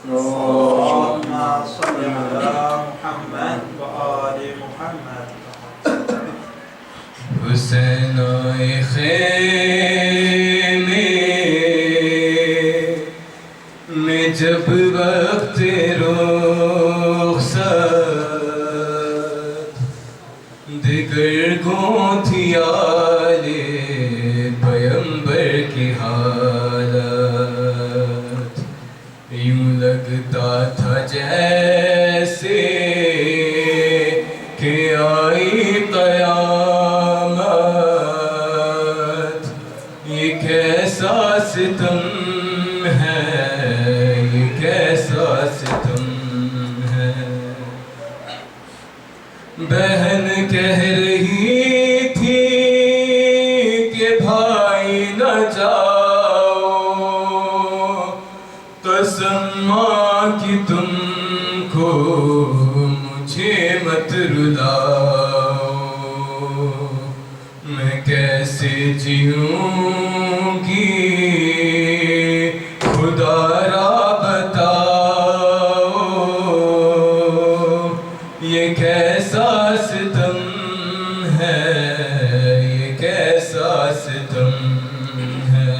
اللهم صل على محمد وآل محمد. حسین آئے خیمے میں جب وقت رخصت دیگر گونتھی آل پیمبر کی حالت یوں لگتا تھا جیسے کہ آئی قیامت. یہ کیسا ستم ہے، یہ کیسا ستم ہے. بہن کہہ رہی تھی کہ بھائی نہ جاؤ، قسم ماں کی تم کو مجھے مت رلاؤ. میں کیسے جیوں گی خدا را بتاؤ. یہ کیسا ستم ہے، یہ کیسا ستم ہے.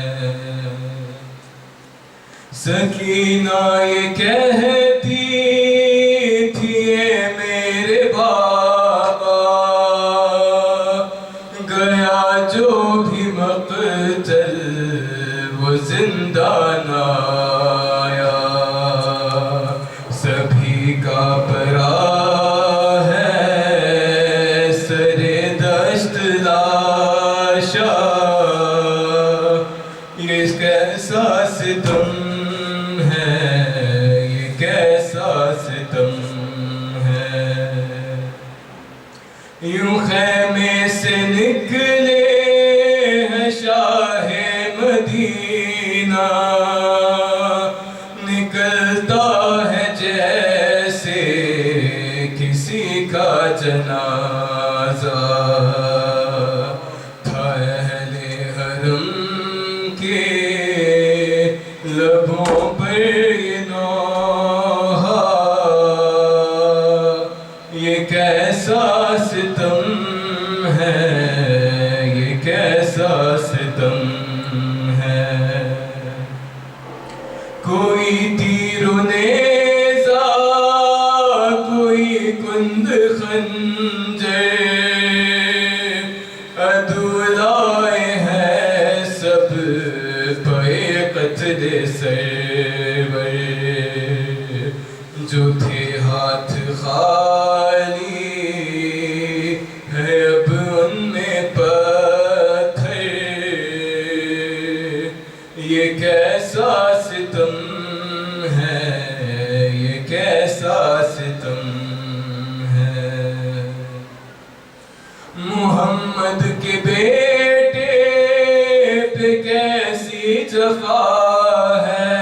سکینہ یہ کہتی تھی اے میرے بابا، گیا جو بھی مقتل وہ زندہ نہ آیا. سبھی کا پرا ہے سر دشت لاشا. یہ کیسا ستم ہے، یہ کیسا ستم ہے. یوں خیمے سے نکلے ہیں شاہ مدینہ، نکلتا ہے جیسے کسی کا جنازہ. تھا اہل حرم کے لبوں پر یہ نوحہ. یہ کیسا ستم ہے، یہ کیسا ستم ہے. کوئی تیر و نیزہ، کوئی کند خنجر، عدو لائے ہیں سب پہ قتل سرور. جو تھے ہاتھ خالی ہے اب ان میں پتھر. یہ کیسا ستم ہے، یہ کیسا ستم ہے. محمد کے بیٹے پہ کیسی جفا ہے،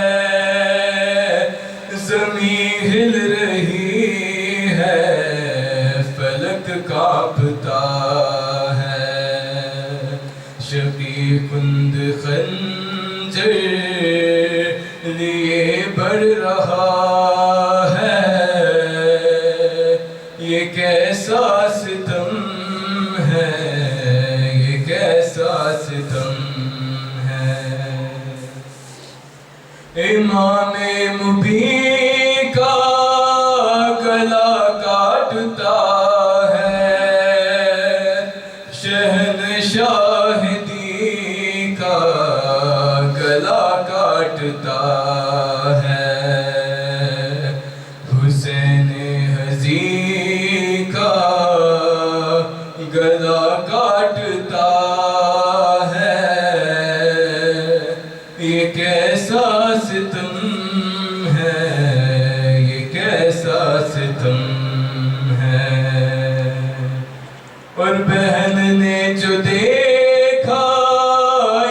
زمین ہل رہی ہے فلک کانپتا ہے. شقی کند خنجر لیے بڑھ رہا ہے. یہ کیسا ستم ہے، یہ کیسا ستم ہے. امام مبین کا گلا کاٹتا ہے، شہنشاہ دی کا گلا کاٹتا ہے. حسین حزین کا گلا کاٹتا ہے. یہ کیسا ستم ہے، یہ کیسا ستم ہے. اور بہن نے جو دیکھا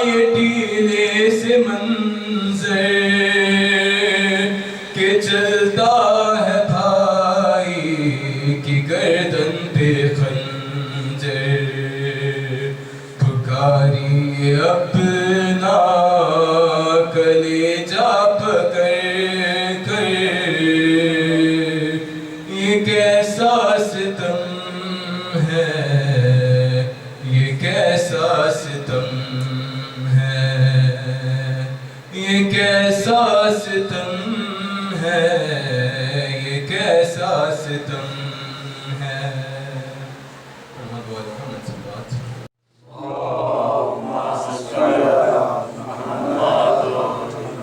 یہ ٹیلے سے منظر کہ چلتا ہے بھائی کی گردن پہ خنجر. پکاری اپنا کلیجہ پکڑ یہ کیسا ستم ہے، یہ کیسا ستم ہے. محمد وعلی محمد صلی اللہ علیہ وسلم.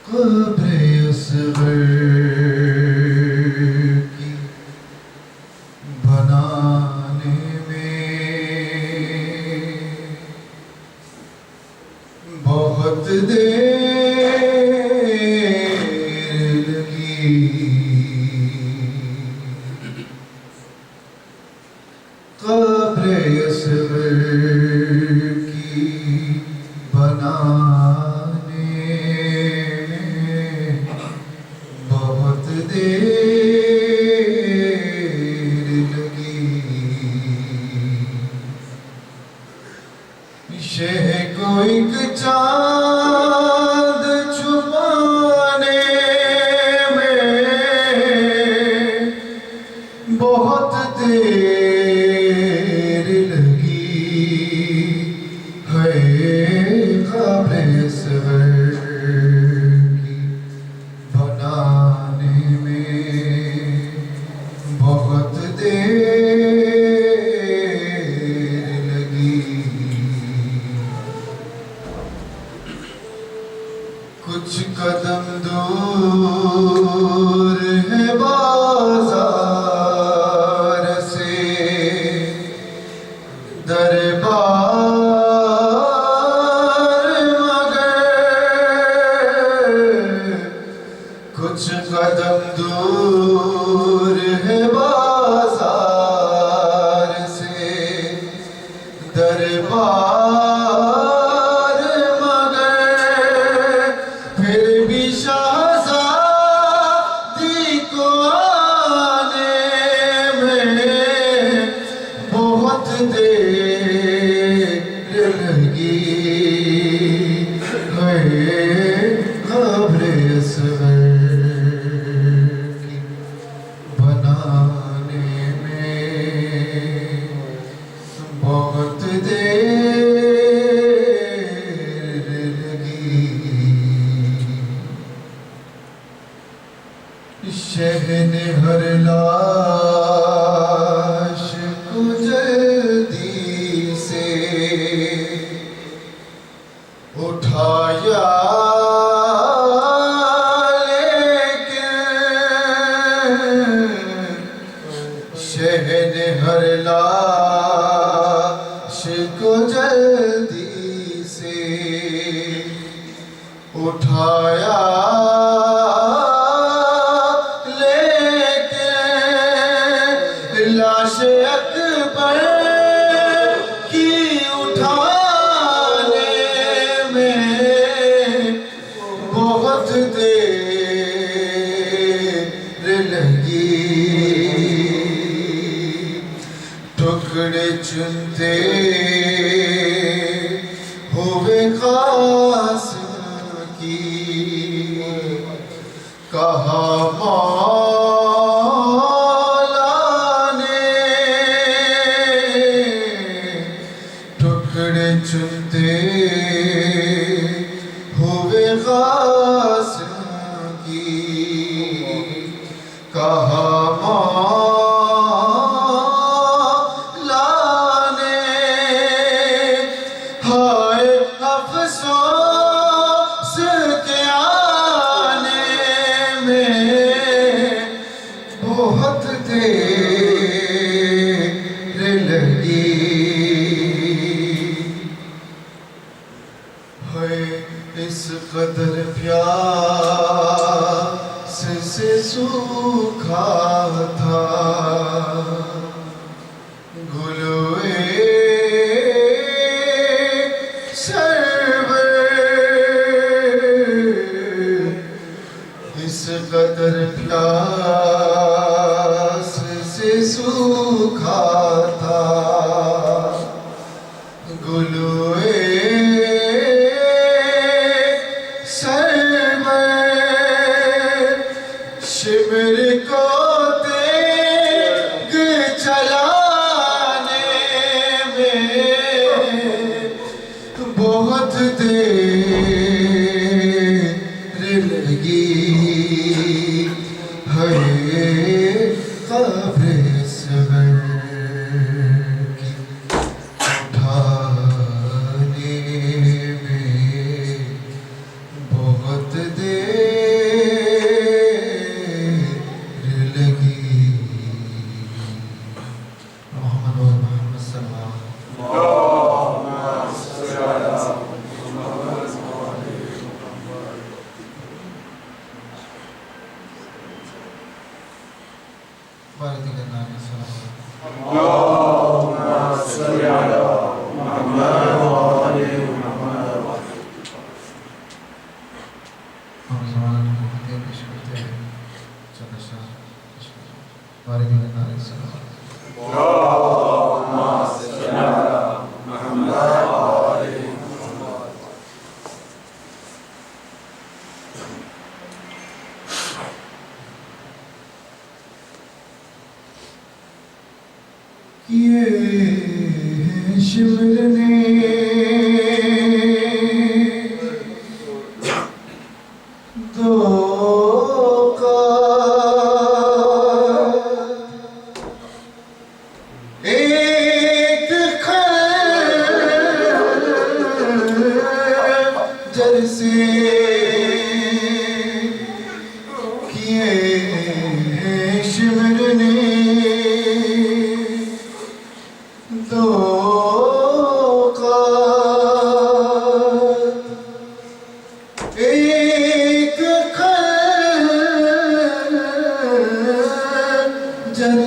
قبر اصغر کی بنانے میں بہت دیر لگی. قبر اصغر کی بنانے بہت دیر لگی. شہ کو ایک چاند چھپانے میں بہت دیر لگی ہے. قبر اصغر کی بنانے میں بہت دیر لگی. کچھ قدم دور ہے بازار سے دربار مگر. کچھ قدم دور ہے بازار سے دربار مگر. پھر بھی شہزادی کو آنے میں بہت دیر لگی ہے. قبر اصغر کی بنانے میں بہت دیر لگی. شہ نے ہر لاش کو جلدی سے اٹھایا لیکن شہ نے ہر لاش کو جلدی سے اٹھایا لیکن لاش اکبر کی اٹھانے میں بہت دیر لگی. ٹکڑے چنتے ہوئے قاسم کی کہا مولا نے. ٹکڑے چنتے ہوئے قاسم کی کہا مولا نے. ہائے افسوس کے آنے میں بہت دیر لگی ہے. اس قدر پیاس سے سوکھا تھا گلوئے سرور. اس قدر پیاس سے سوکھا تھا گلوئے شمر کو تیگ چلانے صغر کی اٹھانے میں بہت دیر لگی محمد و محمد صلی اللہ علیہ یہ شمر نے دو ایک خنجر سے کیے شمر نے دو ایک خنجر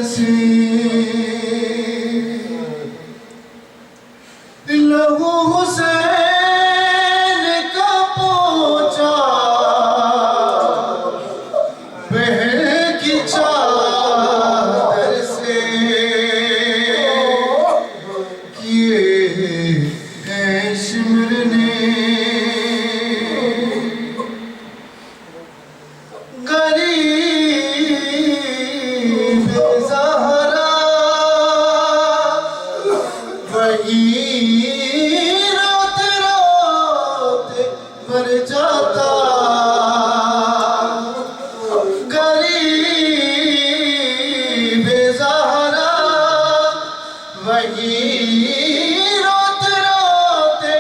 سے لہو حسین کا پوچھا بہن کی چادر سے کیے ہیں شمر نے غریب زہرا وہی روتے روتے مر جاتا غریب زہرا وہی روتے روتے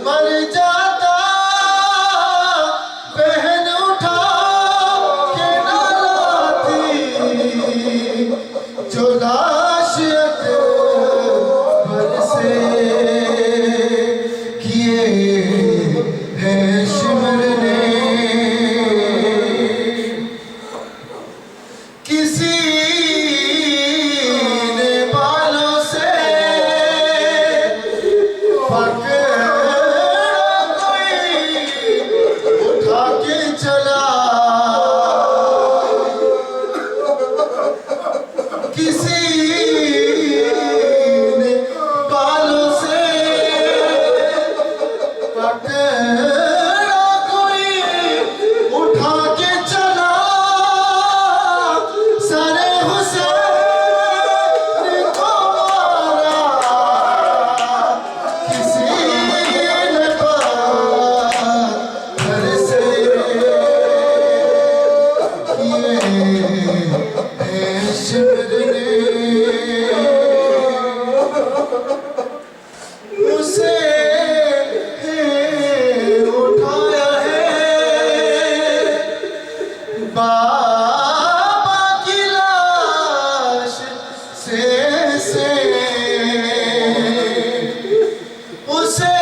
مر جاتا بہن اٹھا کے نہ لاتی جو لاش اکبر سے کیے ہیں شمر نے کسی نے بالوں سے پکڑا کوئی اٹھا کے چلا کسی نے بالوں سے پکڑا کوئی اٹھا کے چلا سر حسین کو مارا کسی نے پتھر سے کیے ہیں شمر نے اسے اٹھایا ہے بابا کی لاش سے اسے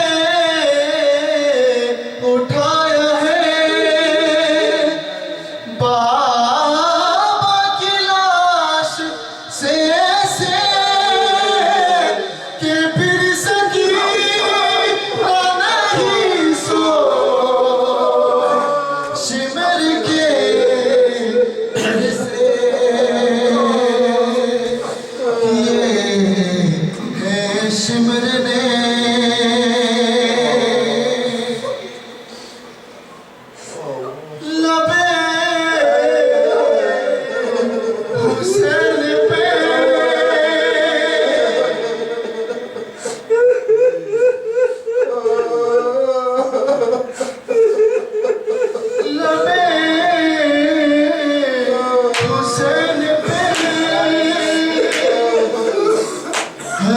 اٹھایا ہے بابا کی لاش سے کہ پھر سکینہ نہیں سو شمر کے گھر سے کیے ہیں شمر نے لبے حسین پہ لبے حسین پہ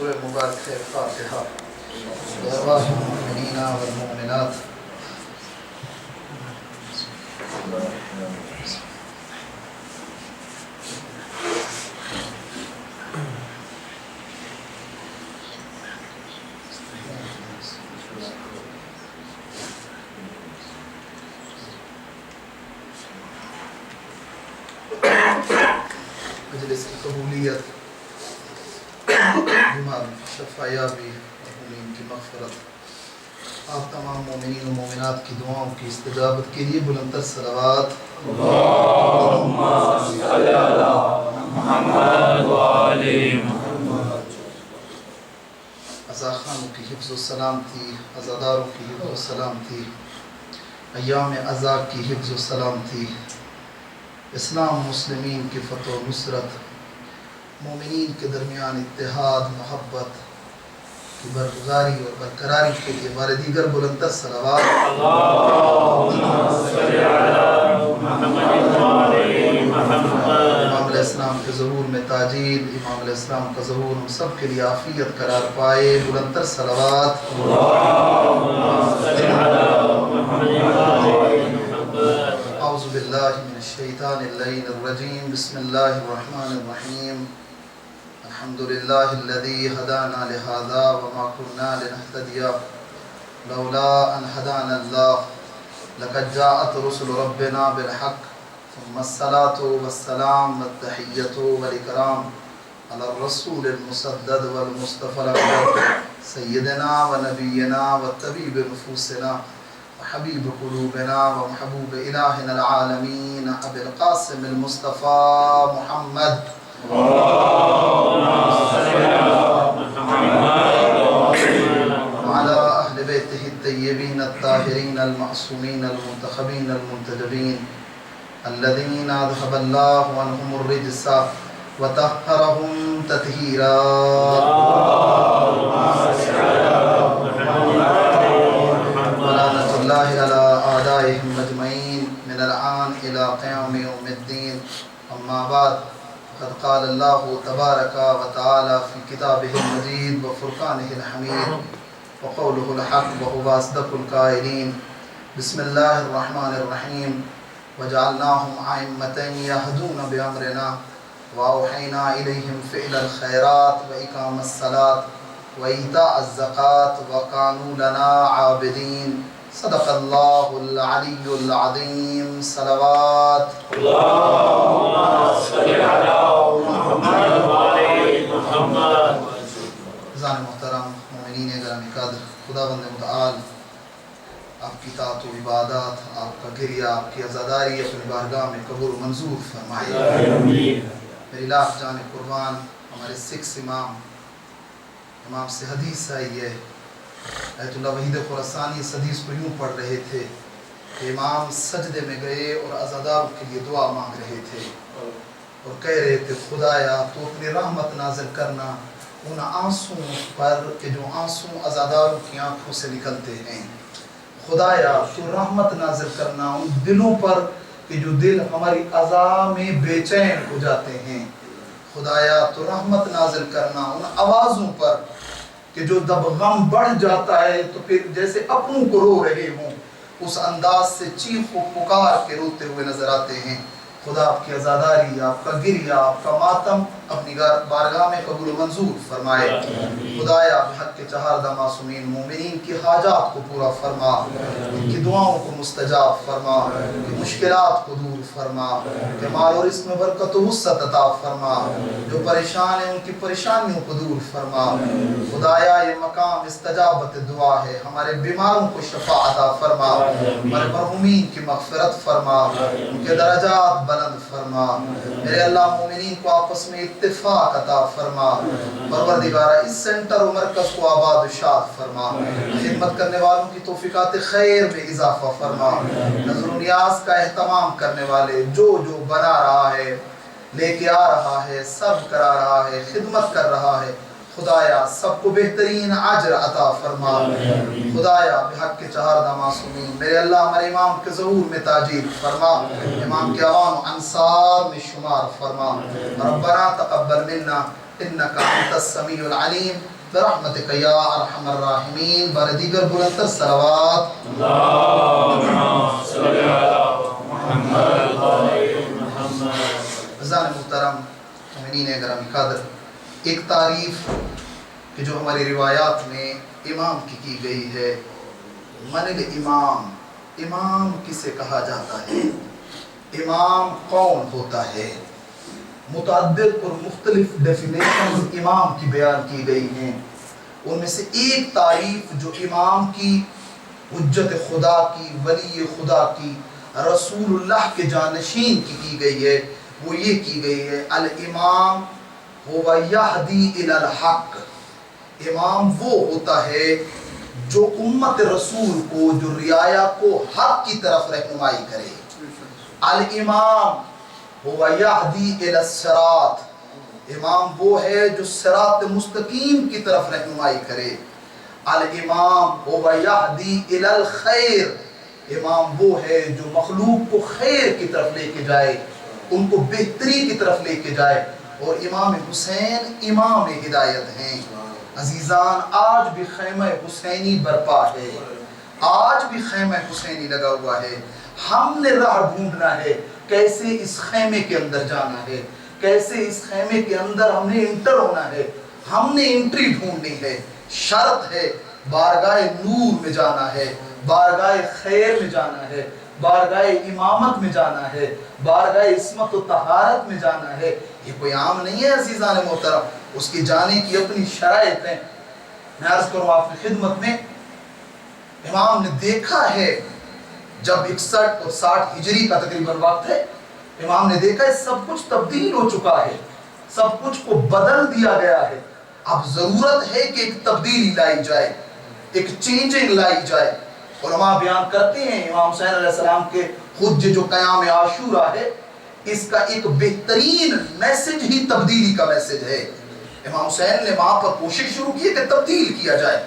سورة مبارك الفاتحة يا أرواح المؤمنين والمؤمنات مجلس کی قبولیت بیمار شفا یابی مومنین کی مغفرت آپ تمام مومنین و مومنات کی دعاؤں کی استجابت کے لیے بلندتر صلوات اللهم صل على محمد وآل محمد. عزا خانوں کی حفظ و سلامتی، عزاداروں کی حفظ و سلامتی، ایام عزا کی حفظ و سلامتی، اسلام مسلمین کی فتح و نصرت، مومنین کے درمیان اتحاد محبت کی برقراری اور برقراری کے لیے ہمارے دیگر بلندتر صلوات اللهم صل على محمد وآل محمد. امام علیہ السلام کے ظہور میں تاجیل، امام علیہ السلام کا ظہور ہم سب کے لیے عافیت قرار پائے، بلندتر صلوات اللهم صل على محمد وآل محمد. اعوذ باللہ من الشیطان اللعین الرجیم، بسم اللہ الرحمن الرحیم، الحمد للہ الذی ہدانا لہذا وما كنا لنہتدی لولا ان ہدانا اللہ لقد جاءت رسل ربنا بالحق ثم الصلاة والسلام والتحیۃ والاکرام علی الرسول المسدد والمصطفى الأمجد سیدنا ونبینا وطبیب نفوسنا وحبیب قلوبنا ومحبوب الہنا العالمین ابی القاسم المصطفى محمد وعلى أهل بيته الطيبين الطاهرين المعصومين المنتخبين المنتجبين الذين أذهب الله عنهم الرجس وطهرهم تطهيرا ولعنة الله على أعدائهم أجمعين من الآن إلى قيام يوم الدين. أما بعد قد قال الله تبارك وتعالى في كتابه المجيد وفرقانه الحميد وقوله الحق وهو أصدق القائلين. بسم الله الرحمن الرحيم وجعلناهم أئمة يهدون بأمرنا وأوحينا إليهم فعل الخيرات وإقام الصلاة وإيتاء الزكاة وكانوا لنا عابدين. صدق الله العلي العظيم. صلوات اللهم صل على محمد وآل محمد. عزیزان محترم مومنین گرامی قدر، خداوند متعال آپ کی طاعت و عبادات، آپ کا گریہ، آپ کی عزاداری اپنی بارگاہ میں قبول منظور فرمائے. میری لاکھ جان قربان ہمارے سکس امام سے حدیث آئی ہے. ایت اللہ وحید خراسانی اس حدیث کو یوں پڑھ رہے تھے کہ امام سجدے میں گئے اور عزاداروں کے لیے دعا مانگ رہے تھے اور کہہ رہے تھے خدایا تو اپنی رحمت نازل کرنا ان آنسوں پر کہ جو آنسوں عزاداروں کی آنکھوں سے نکلتے ہیں. خدایا تو رحمت نازل کرنا ان دلوں پر کہ جو دل ہماری عزا میں بے چین ہو جاتے ہیں. خدایا تو رحمت نازل کرنا ان آوازوں پر کہ جو جب غم بڑھ جاتا ہے تو پھر جیسے اپنوں کو رو رہے ہوں اس انداز سے چیخ و پکار کے روتے ہوئے نظر آتے ہیں. خدا آپ کی عزاداری، آپ کا گریہ، آپ کا ماتم اپنی بارگاہ میں قبول و منظور فرمائے۔ خدایا بحق کے چہاردہ معصومین مومنین کی حاجات کو پورا فرما، ان کی دعاؤں کو مستجاب فرما، ان کی مشکلات کو دور فرما، کہ مال اور رزق میں برکت و وسعت عطا فرما، جو پریشان ہیں ان کی پریشانیوں کو دور فرما۔ خدایا یہ مقام استجابت دعا ہے، ہمارے بیماروں کو شفا عطا فرما، ہمارے مرحومین کی مغفرت فرما، ان کے درجات بلند فرما۔ میرے اللہ مومنین کو آپس میں اتفاق عطا فرما، پروردگارہ اس سینٹر و مرکز کو آباد و شاد فرما، خدمت کرنے والوں کی توفیقات خیر میں اضافہ فرما، نظر و نیاز کا اہتمام کرنے والے جو بنا رہا ہے، لے کے آ رہا ہے، سب کرا رہا ہے، خدمت کر رہا ہے، خدایا سب کو بہترین اجر عطا فرما۔ خدایا بحق کے چہاردہ معصومین میرے اللہ ہمارے امام کے ظہور میں تاجیل فرما، امام کے عوام و انصار میں شمار فرما۔ ربنا تقبل منا انک انت السمیع العلیم برحمتک یا ارحم الراحمین۔ بار دیگر بلندتر صلوات۔ اللهم صل على محمد وعلى محمد۔ عزیزان محترم، مومنین گرامی قدر، ایک تعریف کہ جو ہماری روایات میں امام کی گئی ہے، من الامام، امام کسے کہا جاتا ہے، امام کون ہوتا ہے، متعدد اور مختلف ڈیفینیشنز امام کی بیان کی گئی ہیں۔ ان میں سے ایک تعریف جو امام کی، حجت خدا کی، ولی خدا کی، رسول اللہ کے جانشین کی گئی ہے، وہ یہ کی گئی ہے، الامام هو یہدی الی الحق، امام وہ ہوتا ہے جو امت رسول کو، جو رعایا کو حق کی طرف رہنمائی کرے۔ الامام هو یہدی الی الصراط، امام وہ ہے جو صراط مستقیم کی طرف رہنمائی کرے۔ الامام هو یہدی الی الخیر، امام وہ ہے جو مخلوق کو خیر کی طرف لے کے جائے، ان کو بہتری کی طرف لے کے جائے۔ اور امام حسین امام ہدایت ہیں۔ عزیزان، آج بھی خیمہ حسینی برپا ہے، آج بھی خیمہ حسینی لگا ہوا ہے۔ ہم نے راہ ڈھونڈنا ہے کیسے اس خیمے کے اندر جانا ہے، کیسے اس خیمے کے اندر ہم نے انٹر ہونا ہے، ہم نے انٹری ڈھونڈنی ہے۔ شرط ہے بارگاہ نور میں جانا ہے، بارگاہ خیر میں جانا ہے، بارگاہ امامت میں جانا ہے، بارگاہ عصمت و طہارت میں جانا ہے۔ یہ کوئی عام نہیں ہے عزیزان محترم، اس کی جانے کی اپنی شرائط ہیں۔ میں عرض کروں آپ کی خدمت میں، امام نے دیکھا ہے جب 61 اور 60 ہجری کا تقریباً وقت ہے، امام نے دیکھا ہے سب کچھ تبدیل ہو چکا ہے، سب کچھ کو بدل دیا گیا ہے۔ اب ضرورت ہے کہ ایک تبدیلی لائی جائے، ایک چینجنگ لائی جائے۔ علماء بیان کرتے ہیں امام حسین علیہ السلام کے خود جو قیام عاشورہ ہے، اس کا ایک بہترین میسج ہی تبدیلی کا میسج ہے۔ امام حسین نے وہاں پر کوشش شروع کی کہ تبدیل کیا جائے،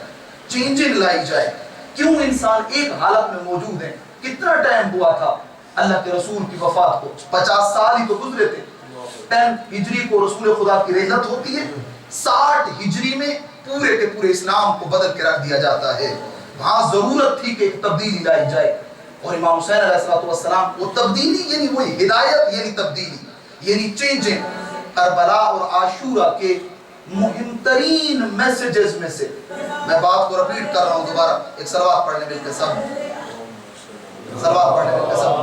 چینجنگ لائی جائے۔ کیوں انسان ایک حالت میں موجود ہے؟ کتنا ٹائم ہوا تھا اللہ کے رسول کی وفات کو؟ 50 سال ہی تو گزرے تھے۔ 10 ہجری کو رسول خدا کی رحلت ہوتی ہے، 60 ہجری میں پورے کے پورے اسلام کو بدل کے رکھ دیا جاتا ہے۔ وہاں ضرورت تھی کہ ایک تبدیلی لائی جائے، اور امام حسین علیہ السلام وہ تبدیلی یعنی وہی ہدایت، یعنی تبدیلی، یعنی چینجنگ، کربلا اور عاشورہ کے مہم ترین میسیجز میں سے، میں بات کو رپیٹ کر رہا ہوں دوبارہ، ایک صلوات پڑھنے مل کے سب، صلوات پڑھنے مل کے سب۔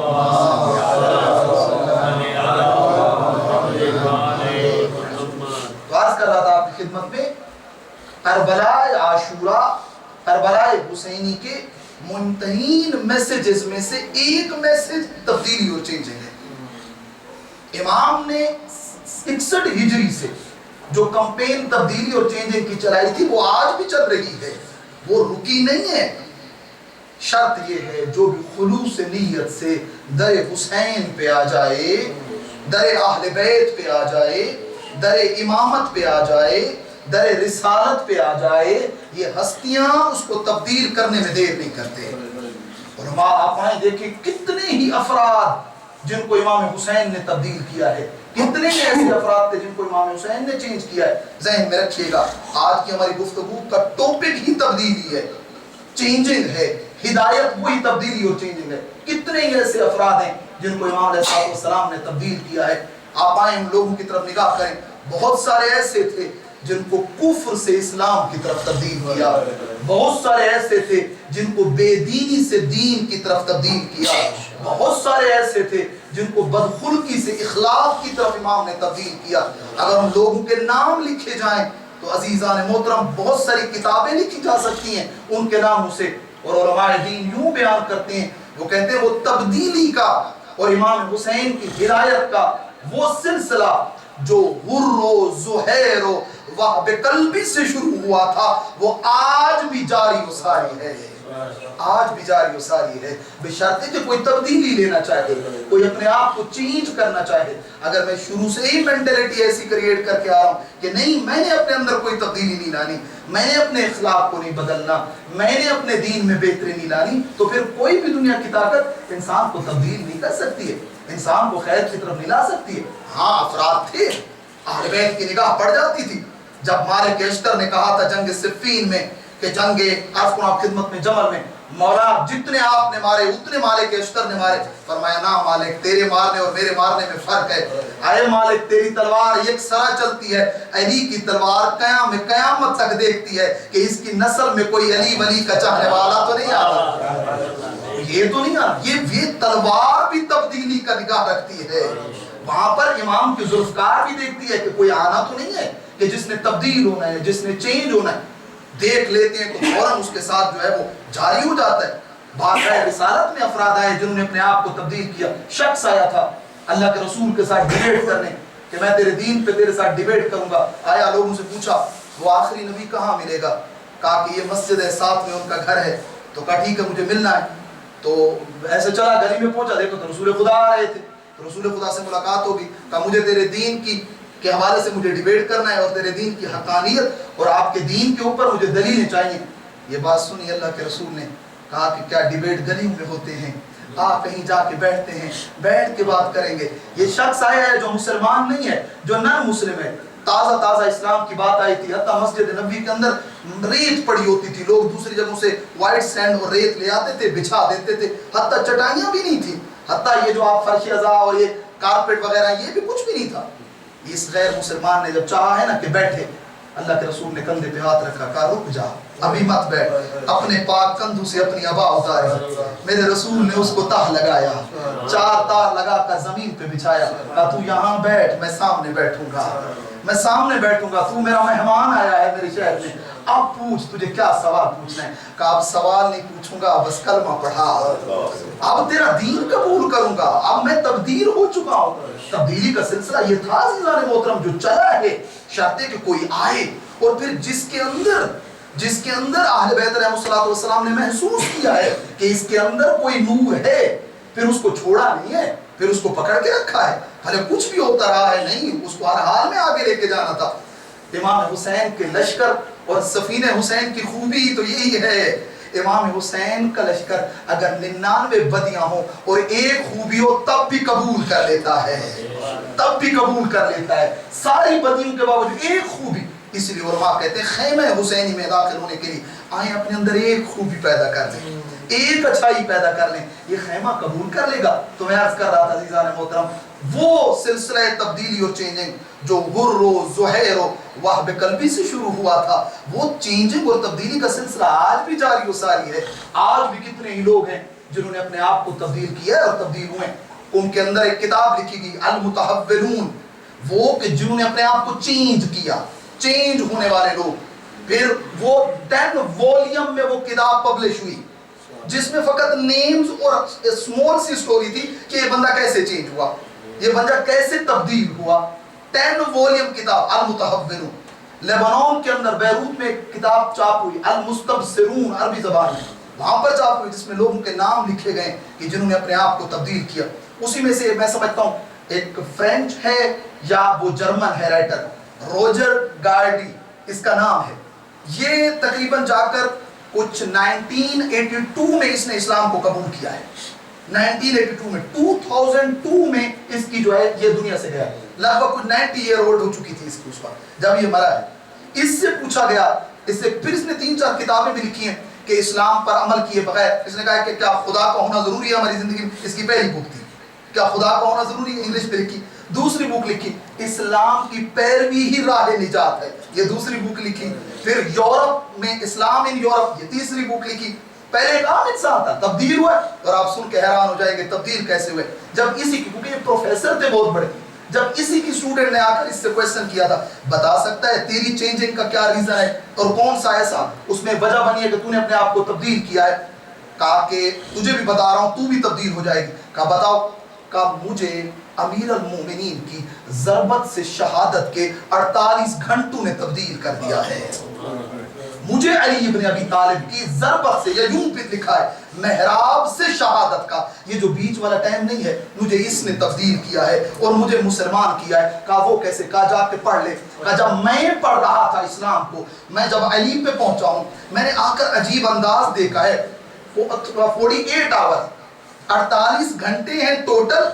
عرض کر رہا تھا آپ کی خدمت میں، کربلا عاشورہ، کربلا حسینی کے منتہین میسیجز میں سے ایک میسیج تبدیلی اور چینجنگ ہے۔ امام نے 61 ہجری سے جو کمپین تبدیلی اور چینجنگ کی چلائی تھی، وہ آج بھی چل رہی ہے، وہ رکی نہیں ہے۔ شرط یہ ہے جو بھی خلوص نیت سے در حسین پہ آ جائے، در اہل بیت پہ آ جائے، در امامت پہ آ جائے، در رسالت پہ آ جائے، یہ ہستیاں اس کو تبدیل کرنے میں دیر نہیں کرتے۔ علماء آپ آئیں دیکھیں کتنے ہی افراد جن کو امام حسین نے تبدیل کیا ہے، کتنے ہی ایسے افراد تھے جن کو امام حسین نے چینج کیا ہے۔ ذہن میں رکھیے گا، آج کی ہماری گفتگو کا ٹاپک ہی تبدیلی ہے، چینجنگ ہے، ہدایت وہی تبدیلی اور چینجنگ ہے۔ کتنے ہی ایسے افراد ہیں جن کو امام علیہ السلام نے تبدیل کیا ہے. آپ آئیں ان لوگوں کی طرف نگاہ کریں. بہت سارے ایسے تھے جن کو کفر سے اسلام کی طرف تبدیل کیا. بہت سارے ایسے تھے جن کو بے دینی سے دین کی طرف تبدیل کیا. بہت سارے ایسے تھے جن کو بدخلقی سے اخلاق کی طرف امام نے تبدیل کیا. اگر ان لوگوں کے نام لکھے جائیں تو عزیزان محترم بہت ساری کتابیں لکھی جا سکتی ہیں ان کے ناموں سے. اور علماء دین یوں بیان کرتے ہیں, وہ کہتے ہیں وہ تبدیلی کا اور امام حسین کی ہدایت کا وہ سلسلہ جو غر و زہیر و وہب قلبی سے شروع ہوا تھا وہ آج بھی جاری و ساری ہے. آج بھی جاری و ساری ہے, بشرط کہ کوئی تبدیلی لینا چاہے, کوئی اپنے آپ کو چینج کرنا چاہے. اگر میں شروع سے ہی مینٹلٹی ایسی کریٹ کر کے آ رہا ہوں کہ نہیں میں نے اپنے اندر کوئی تبدیلی نہیں لانی, میں نے اپنے اخلاق کو نہیں بدلنا, میں نے اپنے دین میں بہتری نہیں لانی, تو پھر کوئی بھی دنیا کی طاقت انسان کو تبدیل نہیں کر سکتی ہے, انسان کو خیر کی طرف نہیں لا سکتی ہے. ہاں افراد تھے, اہل بیت کی نگاہ پڑ جاتی تھی. جب مالک اشتر نے کہا تھا جنگ صفین میں کہ جنگ عرض کو آپ خدمت میں جمل میں, مولا جتنے آپ نے مارے اتنے مالک اشتر نے مارے. فرمایا نا مالک تیرے مارنے اور میرے مارنے میں فرق ہے. اے مالک تیری تلوار یک سرا چلتی ہے, علی کی تلوار قیامت تک دیکھتی ہے کہ اس کی نسل میں کوئی علی ولی کا چاہنے والا تو نہیں آتا. یہ تو نہیں آتا, یہ تلوار بھی تبدیلی کا نگاہ رکھتی ہے. وہاں پر امام کی ذوالفقار بھی دیکھتی ہے کہ کوئی آنا تو نہیں ہے کہ جس نے تبدیل ہونا ہے, جس نے چینج ہونا ہے. دیکھ لیتے ہیں تو فوراً اس کے ساتھ جو ہے وہ جاری ہو جاتا ہے. بادشاہ رسالت میں افراد آئے جنہوں نے اپنے آپ کو تبدیل کیا. شخص آیا تھا اللہ کے رسول کے ساتھ ڈیبیٹ کرنے کہ میں تیرے دین پہ تیرے ساتھ ڈیبیٹ کروں گا. آیا لوگوں سے پوچھا وہ آخری نبی کہاں ملے گا؟ کہا کہ یہ مسجد ہے, ساتھ میں ان کا گھر ہے. تو کہا ٹھیک ہے مجھے ملنا ہے. تو ایسے چلا گلی میں پہنچا, دیکھو تو رسول خدا آ رہے تھے. رسول خدا سے ملاقات ہوگی. کہا مجھے تیرے دین کی کے حوالے سے مجھے ڈیبیٹ کرنا ہے اور تیرے دین کی حقانیت اور آپ کے دین کے اوپر مجھے دلیلیں چاہیے. یہ بات سنی اللہ کے رسول نے, کہا کہ کیا ڈیبیٹ گلیوں میں ہوتے ہیں؟ آپ کہیں جا کے بیٹھتے ہیں, بیٹھ کے بات کریں گے. یہ شخص آیا ہے جو مسلمان نہیں ہے, جو نن مسلم ہے. تازہ اسلام کی بات آئی تھی. حتیٰ مسجد نبوی کے اندر ریت پڑی ہوتی تھی, لوگ دوسری جگہوں سے وائٹ سینڈ اور ریت لے آتے تھے, بچھا دیتے تھے. حتیٰ چٹائیاں بھی نہیں تھی, حتیٰ یہ جو آپ فرش ازا اور یہ کارپیٹ وغیرہ یہ بھی کچھ بھی نہیں تھا. اس غیر مسلمان نے جب چاہا ہے نا کہ بیٹھے, اللہ کے رسول نے کندھے پہ ہاتھ رکھا, کہا رک جا ابھی مت بیٹھ, اپنے پاک کندھوں سے اپنی ابا اتاری. میرے رسول نے اس کو تاہ لگایا, 4 تار لگا کر زمین پہ بچھایا. کہا تو یہاں بیٹھ, میں سامنے بیٹھوں گا, میں سامنے بیٹھوں گا, تو میرا مہمان آیا ہے میرے شہر میں, اب پوچھ تجھے کیا سوال پوچھنا ہے. کہا اب سوال نہیں پوچھوں گا, بس کلمہ پڑھا, اب تیرا دین قبول کروں گا, اب میں تبدیل ہو چکا ہوں. تبدیلی کا سلسلہ یہ تھا عزیزان محترم جو چلا ہے. شرط ہے کہ کوئی آئے اور پھر جس کے اندر اہل بیت علیہ السلام نے محسوس کیا ہے کہ اس کے اندر کوئی نور ہے, پھر اس کو چھوڑا نہیں ہے, پھر اس کو پکڑ کے رکھا ہے. بھلے کچھ بھی ہوتا رہا ہے, نہیں, اس کو ہر حال میں آگے لے کے جانا تھا. امام حسین کے لشکر اور سفینہ حسین کی خوبی تو یہی ہے. امام حسین کا لشکر اگر 99 بدیاں ہوں اور ایک خوبی ہو تب بھی قبول کر لیتا ہے, تب بھی قبول کر لیتا ہے, ساری بدیوں کے باوجود ایک خوبی. اس لیے علماء کہتے ہیں خیمہ حسینی میں داخل ہونے کے لیے آئیں اپنے اندر ایک خوبی پیدا کر لیں, ایک اچھائی پیدا کر لیں, یہ خیمہ قبول کر لے گا. تو میں عرض کر رہا تھا عزیزان محترم, وہ سلسلہ تبدیلی اور چینجنگ جو غر و زہیر و وہب قلبی سے شروع ہوا تھا, وہ چینجنگ اور تبدیلی کا سلسلہ آج بھی جاری و ساری ہے. آج بھی کتنے ہی لوگ ہیں جنہوں نے اپنے آپ کو تبدیل کیا ہے اور تبدیل ہوئے. ان کے اندر ایک کتاب لکھی گئی المتحولون, وہ کہ جنہوں نے اپنے آپ کو چینج کیا, چینج ہونے والے لوگ. پھر وہ 10 وولیم میں وہ کتاب پبلش ہوئی جس میں فقط نیمز اور اسمال سی سٹوری تھی کہ یہ بندہ کیسے چینج ہوا, یہ بندہ کیسے تبدیل ہوا. 10 وولیم کتاب المتحولون. لیبنان کے اندر بیروت میں ایک کتاب چاپ ہوئی المستبصرون, عربی زبان میں, وہاں پر چاپ ہوئی جس میں لوگوں کے نام لکھے گئے کہ جنہوں نے اپنے آپ کو تبدیل کیا. اسی میں سے میں سمجھتا ہوں ایک فرینچ ہے یا وہ جرمن ہے رائٹر, روجر گارڈی اس کا نام ہے. یہ تقریباً جا کر کچھ 1982 میں اس نے اسلام کو قبول کیا ہے. 1982 میں 2002 میں اس کی جو ہے یہ دنیا سے گیا, لگ بھگ کچھ 90 ایئر اولڈ ہو چکی تھی اس کی اس وقت جب یہ مرا ہے. اس سے پوچھا گیا, اس سے پھر اس نے 3-4 کتابیں بھی لکھی ہیں کہ اسلام پر عمل کیے بغیر اس نے کہا کہ کیا خدا کا ہونا ضروری ہے ہماری زندگی میں, اس کی پہلی بک تھی. کیا خدا کا ہونا ضروری ہے؟ انگلش میں لکھی. دوسری بک لکھی اسلام کی پیروی ہی راہ نجات ہے، یہ دوسری بک لکھی. پھر یورپ میں اسلام ان یورپ، یہ تیسری بک لکھی. پہلے ایک عام انسان تھا، تبدیل ہوا. اور آپ سن کے حیران ہو جائیں گے تبدیل کیسے ہوئے. جب اسی کی، کیونکہ یہ پروفیسر تھے بہت بڑے، جب اسی کی اسٹوڈنٹ نے آ کر اس سے کویسچن کیا تھا، بتا سکتا ہے تیری چینجنگ کا کیا ریزن ہے اور کون سا ایسا اس میں وجہ بنی ہے کہ تو نے اپنے آپ کو تبدیل کیا ہے. کہا کہ تجھے بھی بتا رہا ہوں تو بھی تبدیل ہو جائے گی. کہا بتاؤ. کہا مجھے امیر المومنین کی ضربت سے شہادت کے 48 گھنٹوں نے تبدیل کر دیا ہے. مجھے علی ابن ابی طالب کی ضربت سے، یا یوں پہ لکھا ہے محراب سے شہادت کا، یہ جو بیچ والا ٹائم نہیں ہے، مجھے اس نے تبدیل کیا ہے اور مجھے مسلمان کیا ہے. کہا وہ کیسے؟ کہا جا کے پڑھ لے. کہا جب میں پڑھ رہا تھا اسلام کو، میں جب علی پہ پہنچا ہوں، میں نے آ کر عجیب انداز دیکھا ہے. 48 آور، 48 گھنٹے ہیں ٹوٹل.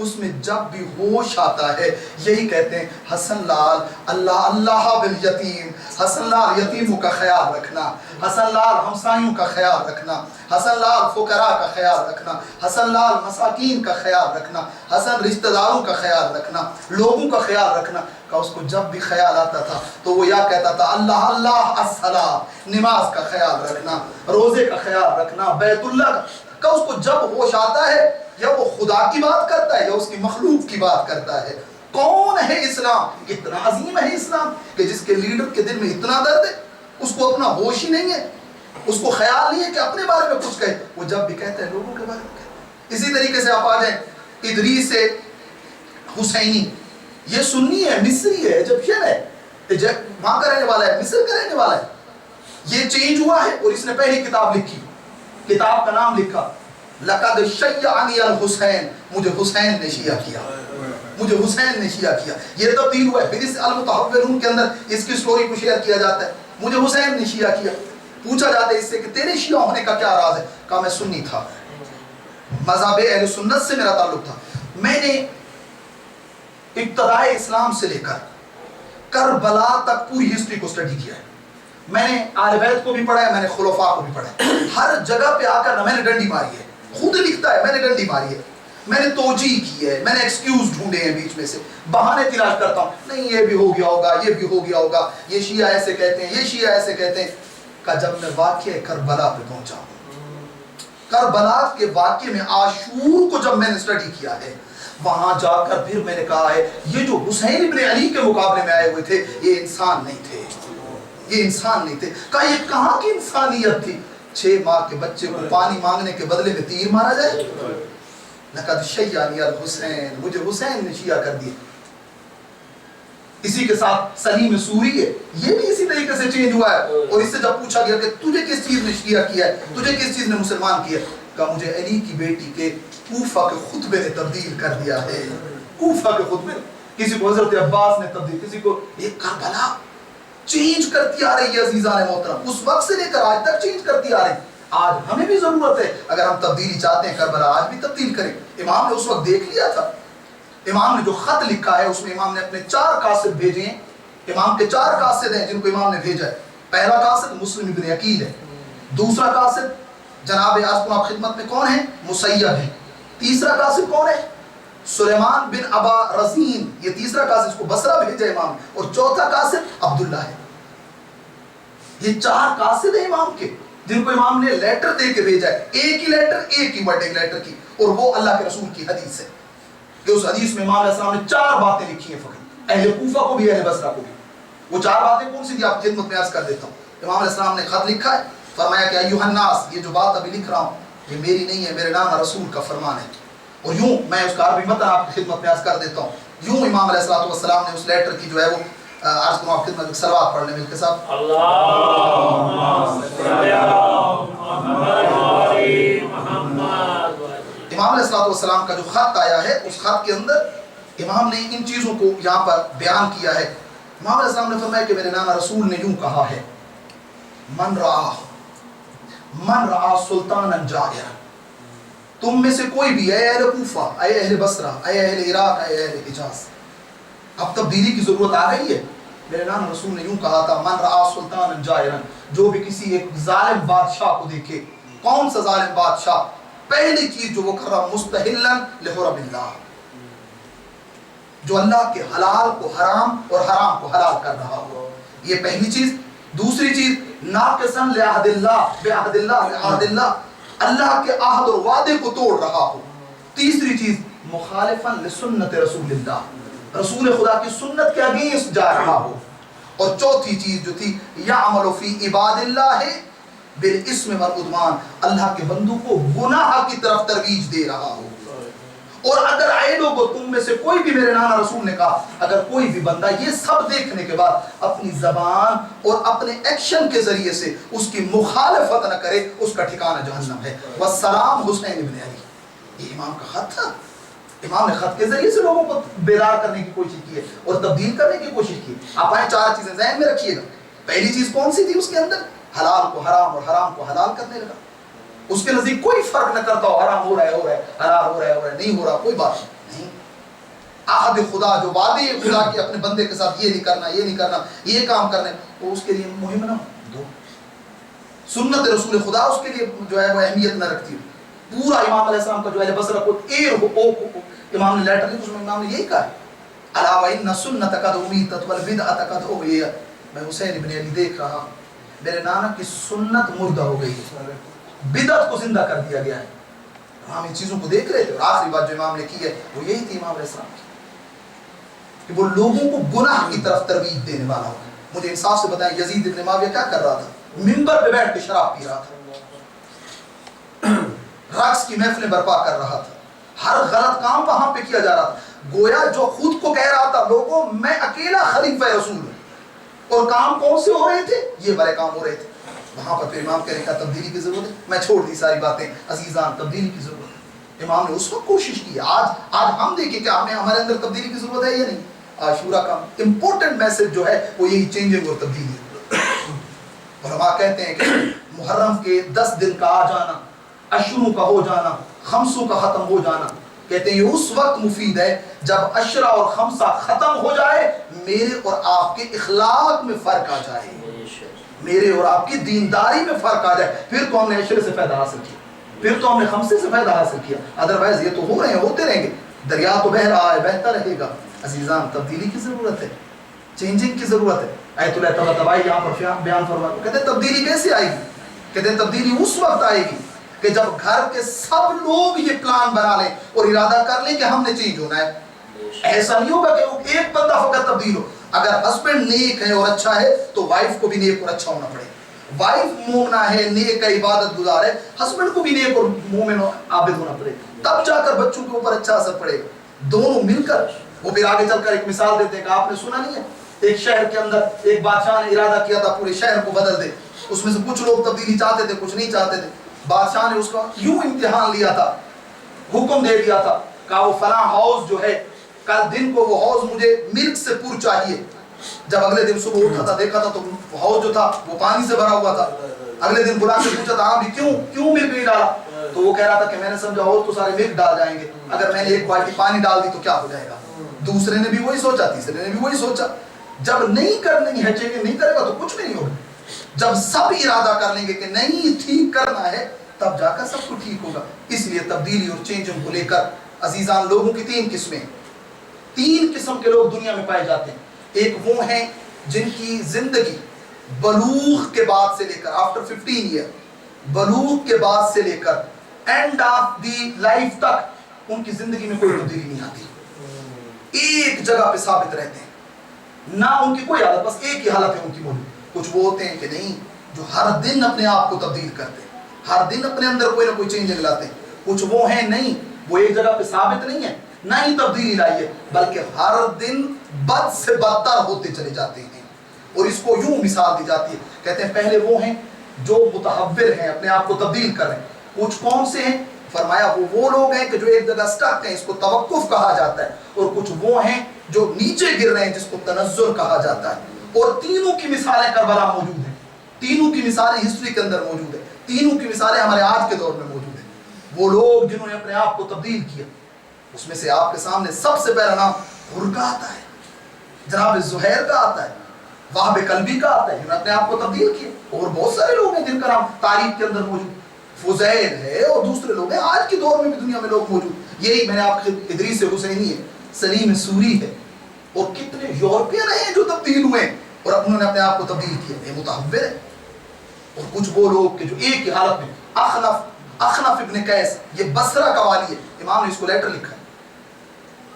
اس میں جب بھی ہوش آتا ہے یہی کہتے ہیں حسن لال اللہ اللہ بالیتیم، حسن لال یتیموں کا خیال رکھنا، حسن لال ہمسایوں کا خیال رکھنا، حسن لال فقراء کا خیال رکھنا، حسن لال مساکین کا خیال رکھنا، حسن رشتہ داروں کا خیال رکھنا، لوگوں کا خیال رکھنا. کہ اس کو جب بھی خیال آتا تھا تو وہ یا کہتا تھا اللہ اللہ الصلاۃ، نماز کا خیال رکھنا، روزے کا خیال رکھنا، بیت اللہ کا. کہ اس کو جب ہوش آتا ہے یا وہ خدا کی بات کرتا ہے یا اس کی مخلوق کی بات کرتا ہے. کون ہے اسلام؟ اتنا عظیم ہے اسلام کہ جس کے لیڈر کے دل میں اتنا درد ہے، اس کو اپنا ہوش ہی نہیں ہے، اس کو خیال نہیں ہے کہ اپنے بارے میں کچھ کہے. وہ جب بھی کہتا ہے لوگوں کے بارے میں کہتا ہے. اسی طریقے سے آپ آ جائیں ادریس حسینی، یہ سنی ہے، مصری ہے، ایجپشن ہے، وہاں کا رہنے والا ہے، مصر کا رہنے والا ہے. یہ چینج ہوا ہے اور اس نے پہلی کتاب لکھی. کتاب کا نام لکھا لقد شیعنی الحسین، مجھے حسین نے شیعہ کیا، مجھے حسین نے شیعہ کیا. یہ تبدیل ہوا ہے. پھر اس المتحورون کے اندر اس کی سٹوری کو شیئر کیا جاتا ہے، مجھے حسین نے شیعہ کیا. پوچھا جاتا ہے اس سے کہ تیرے شیعہ ہونے کا کیا راز ہے؟ کہا میں سنی تھا، مذہب اہل سنت سے میرا تعلق تھا. میں نے ابتدائے اسلام سے لے کر کربلا تک پوری ہسٹری کو اسٹڈی کیا ہے. میں نے آل بیت کو بھی پڑھا ہے، میں نے خلفاء کو بھی پڑھا ہے. ہر جگہ پہ آ کر نہ میں نے ڈنڈی ماری ہے، خود لکھتا ہے میں نے ڈنڈی ماری ہے، میں نے توجیہ کی ہے، میں نے ایکسکیوز ڈھونڈے ہیں بیچ میں سے، بہانے تلاش کرتا ہوں. نہیں یہ بھی ہو گیا ہوگا، یہ بھی ہو گیا ہوگا، یہ شیعہ ایسے کہتے ہیں، یہ شیعہ ایسے کہتے ہیں. کہ جب میں واقعہ کربلا پہ پہنچا ہوں، کربلا کے واقعے میں عاشور کو جب میں نے اسٹڈی کیا ہے، وہاں جا کر پھر میں نے کہا ہے یہ جو حسین ابن علی کے مقابلے میں آئے ہوئے تھے یہ انسان نہیں تھے، یہ انسان نہیں تھے. کہا یہ کہاں کی انسانیت تھی؟ 6 ماہ کے بچے کو پانی مانگنے کے بدلے میں تیر مارا جائے. لقد شیعنی الحسین، مجھے حسین نے شیعہ کر دیا. اسی کے ساتھ سلیم سوری ہے، یہ بھی اسی طریقے سے چینج ہوا ہے. اور اس سے جب پوچھا گیا کہ تجھے کس چیز نے شیعہ کیا ہے، تجھے کس چیز نے مسلمان کیا ہے، کہا مجھے علی کی بیٹی کے کوفہ کے خطبے نے تبدیل کر دیا ہے. کوفہ کے خطبے، کسی کو حضرت عباس نے تبدیل، کسی کو یہ کربلا چینج کرتی آ رہی ہے. عزیزان محترم اس وقت سے لے کر آج تک چینج کرتی آ رہی. آج ہمیں بھی ضرورت ہے، اگر ہم تبدیلی چاہتے ہیں کربلا آج بھی تبدیل کریں. امام نے اس وقت دیکھ لیا تھا، امام نے جو خط لکھا ہے اس میں امام نے اپنے 4 قاصد بھیجے ہیں. امام کے 4 قاصد ہیں جن کو امام نے بھیجا ہے. پہلا قاصد مسلم ابن عقیل ہے، دوسرا قاصد جناب عرض کو آپ خدمت میں کون ہے؟ مسیب ہے. تیسرا قاصد کون ہے؟ سلیمان بن ابا رزین، یہ تیسرا قاصد، اس کو بصرہ بھیجا امام. اور چوتھا قاصد عبداللہ ہے. یہ 4 قاصد ہیں امام کے جن کو امام نے لیٹر دے کے بھیجا ہے. ایک ہی لیٹر، ایک ہی ورڈ ایک لیٹر کی، اور وہ اللہ کے رسول کی حدیث ہے کہ اس حدیث میں امام علیہ السلام نے 4 باتیں لکھی ہیں فقط، اہل کوفہ کو بھی اہل بصرہ کو بھی. وہ 4 باتیں کون سی تھی آپ خدمت میں عرض کر دیتا ہوں. امام علیہ السلام نے خط لکھا ہے، فرمایا کہ ایھا الناس، یہ جو بات ابھی لکھ رہا ہوں یہ میری نہیں ہے، میرے نام رسول کا فرمان ہے. اور یوں میں اس کا عربی متن آپ کی خدمت میں عرض کر دیتا ہوں. یوں امام علیہ السلام نے اس لیٹر کی جو ہے وہ عرض کروں آپ خدمت میں صلوات پڑھ لیں مل کے ساتھ. اللہم صلی علی محمد. امام علیہ السلام کا جو خط آیا ہے اس خط کے اندر امام نے ان چیزوں کو یہاں پر بیان کیا ہے. امام علیہ السلام نے فرمایا کہ میرے نانا رسول نے یوں کہا ہے، من رعا سلطانا جائرا، تم میں سے کوئی بھی، اے اہل کوفہ، اے اہل بصرہ، اے اہل عراق، اے اہل حجاز، اب تبدیلی کی ضرورت آ گئی ہے. میرے نانا رسول نے یوں کہا تھا، من رعا سلطانا جائرا، جو بھی کسی ایک ظالم بادشاہ کو دیکھے. کون سا ظالم بادشاہ؟ پہلی چیز جو وہ کر رہا مستحلن لحرم اللہ، جو اللہ کے حلال کو حرام اور حرام کو حلال کر رہا ہو، یہ پہلی چیز۔ دوسری چیز ناقصاً لعہد اللہ بعہد اللہ لعہد اللہ، اللہ کے عہد اور وعدے کو توڑ رہا ہو۔ تیسری چیز مخالفاً لسنت رسول اللہ، رسول خدا کی سنت کے اگینسٹ جا رہا ہو۔ اور چوتھی چیز جو تھی یعمل فی عباد اللہ بالاسم والعدوان، اللہ کے بندوں کو گناہ کی طرف ترویج دے رہا ہو۔ اور اگر آئے لوگوں تم میں سے کوئی بھی، میرے نانا رسول نے کہا، اگر کوئی بھی بندہ یہ سب دیکھنے کے بعد اپنی زبان اور اپنے ایکشن کے ذریعے سے اس کی مخالفت نہ کرے، اس کا ٹھکانہ جہنم ہے۔ والسلام حسین ابن علی، یہ امام کا خط تھا۔ امام نے خط کے ذریعے سے لوگوں کو بیدار کرنے کی کوشش کی ہے اور تبدیل کرنے کی کوشش کی ہے۔ آپ آئیں 4 چیزیں ذہن میں رکھیے گا۔ پہلی چیز کون سی تھی اس کے اندر؟ حلال کو حرام اور حرام کو حلال کرنے لگا۔ اس کے نزدیک کوئی فرق نہ کرتا ہو، حرام ہو رہا ہے حلال ہو رہا ہے نہیں ہو رہا، کوئی بات نہیں۔ عہد خدا، جو وعدے خدا کے اپنے بندے کے ساتھ، یہ نہیں کرنا یہ نہیں کرنا، یہ کام کرنے، وہ اس کے لیے مہم نہ دو۔ سنت رسول خدا اس کے لیے جو ہے وہ اہمیت نہ رکھتی ہو۔ پورا امام علیہ السلام کا جو اہل بصرہ کو امام نے لیٹر لکھی، اس میں امام نے یہی کہا ہے، الا وان سنت قد امیتت والبدعۃ قد احییت۔ میں حسین ابن علی دیکھ رہا ہوں، میرے نانا کی سنت مردہ ہو گئی ہے، بدعت کو زندہ کر دیا گیا ہے۔ ہم ان چیزوں کو دیکھ رہے تھے، اور آخری بات جو امام نے کی ہے وہ یہی تھی امام علیہ السلام کی، کہ وہ لوگوں کو گناہ کی طرف ترغیب دینے والا ہو۔ مجھے انصاف سے بتائیں یزید ابن معاویہ کیا کر رہا تھا؟ منبر پہ بیٹھ کے شراب پی رہا تھا، رقص کی محفلیں برپا کر رہا تھا، ہر غلط کام وہاں پہ کیا جا رہا تھا۔ گویا جو خود کو کہہ رہا تھا لوگوں میں اکیلا خلیفہ رسول ہوں، اور کام کون سے ہو رہے تھے؟ یہ بڑے کام ہو رہے تھے۔ وہاں پر پھر امام کہنے کا تبدیلی کی ضرورت ہے۔ میں چھوڑ دی ساری باتیں، عزیزان تبدیلی کی ضرورت ہے۔ امام نے اس وقت کوشش کی، آج ہم دیکھیں کہ ہمارے اندر تبدیلی کی ضرورت ہے یا نہیں۔ عاشورہ کا امپورٹنٹ میسج جو ہے وہ یہی چینجنگ اور تبدیلی ہے۔ علماء کہتے ہیں کہ محرم کے 10 دن کا آ جانا، اشروں کا ہو جانا، خمسوں کا ختم ہو جانا، کہتے ہیں یہ اس وقت مفید ہے جب عشرہ اور خمسہ ختم ہو جائے، میرے اور آپ کے اخلاق میں فرق آ جائے، میرے اور آپ کی دینداری میں فرق آ جائے، پھر تو ہم نے عشرے سے فائدہ حاصل کیا، پھر تو ہم نے خمسے سے فائدہ حاصل کیا۔ ادروائز یہ تو ہو رہے ہیں، ہوتے رہیں گے، دریا تو بہہ رہا ہے، بہتا رہے گا۔ عزیزان تبدیلی کی ضرورت ہے، چینجنگ کی ضرورت ہے۔ آیت اللہ طباطبائی یہاں پر بیان فرماتے ہیں، کہتے ہیں تبدیلی کیسے آئے گی؟ کہتے ہیں تبدیلی اس وقت آئے گی کہ جب گھر کے سب لوگ یہ پلان بنا لیں اور ارادہ کر لیں کہ ہم نے چینج ہونا ہے۔ ایسا نہیں ہوگا کہ ایک بندہ فقط تبدیل ہو۔ اگر ہسبینڈ نیک ہے اور اچھا ہے تو وائف کو بھی نیک اور اچھا ہونا پڑے۔ وائف مومنہ ہے، نیک ہے، عبادت گزار ہے، ہسبینڈ کو بھی نیک اور مومن اور عابد ہونا پڑے، تب جا کر بچوں کے اوپر اچھا اثر پڑے گا۔ دونوں مل کر، وہ پھر آگے چل کر ایک مثال دیتے ہیں کہ آپ نے سنا نہیں ہے، ایک شہر کے اندر ایک بادشاہ نے ارادہ کیا تھا پورے شہر کو بدل دے۔ اس میں سے کچھ لوگ تبدیلی چاہتے تھے، کچھ نہیں چاہتے تھے۔ بادشاہ نے اس کا یوں امتحان لیا تھا، حکم دے دیا تھا، کہا وہ فلاں ہاؤس جو ہے کل دن کو وہ ہاؤس مجھے ملک سے پور چاہیے۔ جب اگلے دن صبح اٹھا تھا دیکھا تھا تو وہ ہاؤس جو تھا وہ پانی سے بھرا ہوا تھا۔ اگلے دن بلا کے پوچھا تھا ہاں بھی کیوں ملک نہیں ڈالا؟ تو وہ کہہ رہا تھا کہ میں نے سمجھا ہاؤس تو سارے ملک ڈال جائیں گے، اگر میں نے ایک بالٹی پانی ڈال دی تو کیا ہو جائے گا۔ دوسرے نے بھی وہی سوچا، تیسرے نے بھی وہی سوچا۔ جب نہیں کرنی ہے چیزیں نہیں کرے گا تو کچھ بھی نہیں ہوگا۔ جب سب ارادہ کر لیں گے کہ نہیں ٹھیک کرنا ہے تب جا کر سب کچھ ٹھیک ہوگا۔ اس لیے تبدیلی اور چینجنگ کو لے کر عزیزان لوگوں کی 3 قسمیں، 3 قسم کے لوگ دنیا میں پائے جاتے ہیں۔ ایک وہ ہیں جن کی زندگی بلوغ کے بعد سے لے کر آفٹر 15 ایئر، بلوغ کے بعد سے لے کر اینڈ آف دی لائف تک ان کی زندگی میں کوئی تبدیلی نہیں آتی، ایک جگہ پہ ثابت رہتے ہیں، نہ ان کی کوئی حالت، بس ایک ہی حالت ہے ان کی موجود۔ کچھ وہ ہوتے ہیں کہ نہیں جو ہر دن اپنے آپ کو تبدیل کرتے ہیں، ہر دن اپنے اندر کوئی نہ کوئی چینج لاتے ہیں۔ کچھ وہ ہیں نہیں، وہ ایک جگہ پہ ثابت نہیں ہے، نہ ہی تبدیلی لائیے، بلکہ ہر دن بد سے بدتر ہوتے چلے جاتے ہیں۔ اور اس کو یوں مثال دی جاتی ہے، کہتے ہیں پہلے وہ ہیں جو متحور ہیں، اپنے آپ کو تبدیل کر رہے ہیں۔ کچھ کون سے ہیں؟ فرمایا وہ لوگ ہیں کہ جو ایک جگہ سٹک ہیں، اس کو توقف کہا جاتا ہے۔ اور کچھ وہ ہیں جو نیچے گر رہے ہیں، جس کو تنزل کہا جاتا ہے۔ اور تینوں کی مثالیں کربلا موجود ہیں، تینوں کی مثالیں ہسٹری کے اندر موجود ہیں، تینوں کی مثالیں ہمارے آج کے دور میں موجود ہیں۔ وہ لوگ جنہوں نے اپنے آپ کو تبدیل کیا، اس میں سے آپ کے سامنے سب سے پہلا نام حر کا آتا ہے، جناب زہیر کا آتا ہے، وہب قلبی کا آتا ہے، جنہوں نے اپنے آپ کو تبدیل کیا۔ اور بہت سارے لوگ ہیں جن کا نام تاریخ کے اندر موجود، فضیل ہے اور دوسرے لوگ ہیں، آج کے دور میں بھی دنیا میں لوگ موجود. یہی میں نے آپ کے ادریس حسینی ہے، سلیم سوری ہے، اور کتنے یورپین ہیں جو تبدیل ہوئے اور انہوں نے اپنے آپ کو تبدیل کیا. یہ متحور ہے. اور کچھ وہ لوگ کہ جو ایک ہی حالت میں، اخنف ابن قیس، یہ بصرہ کا والی ہے، امام نے اس کو لیٹر لکھا ہے،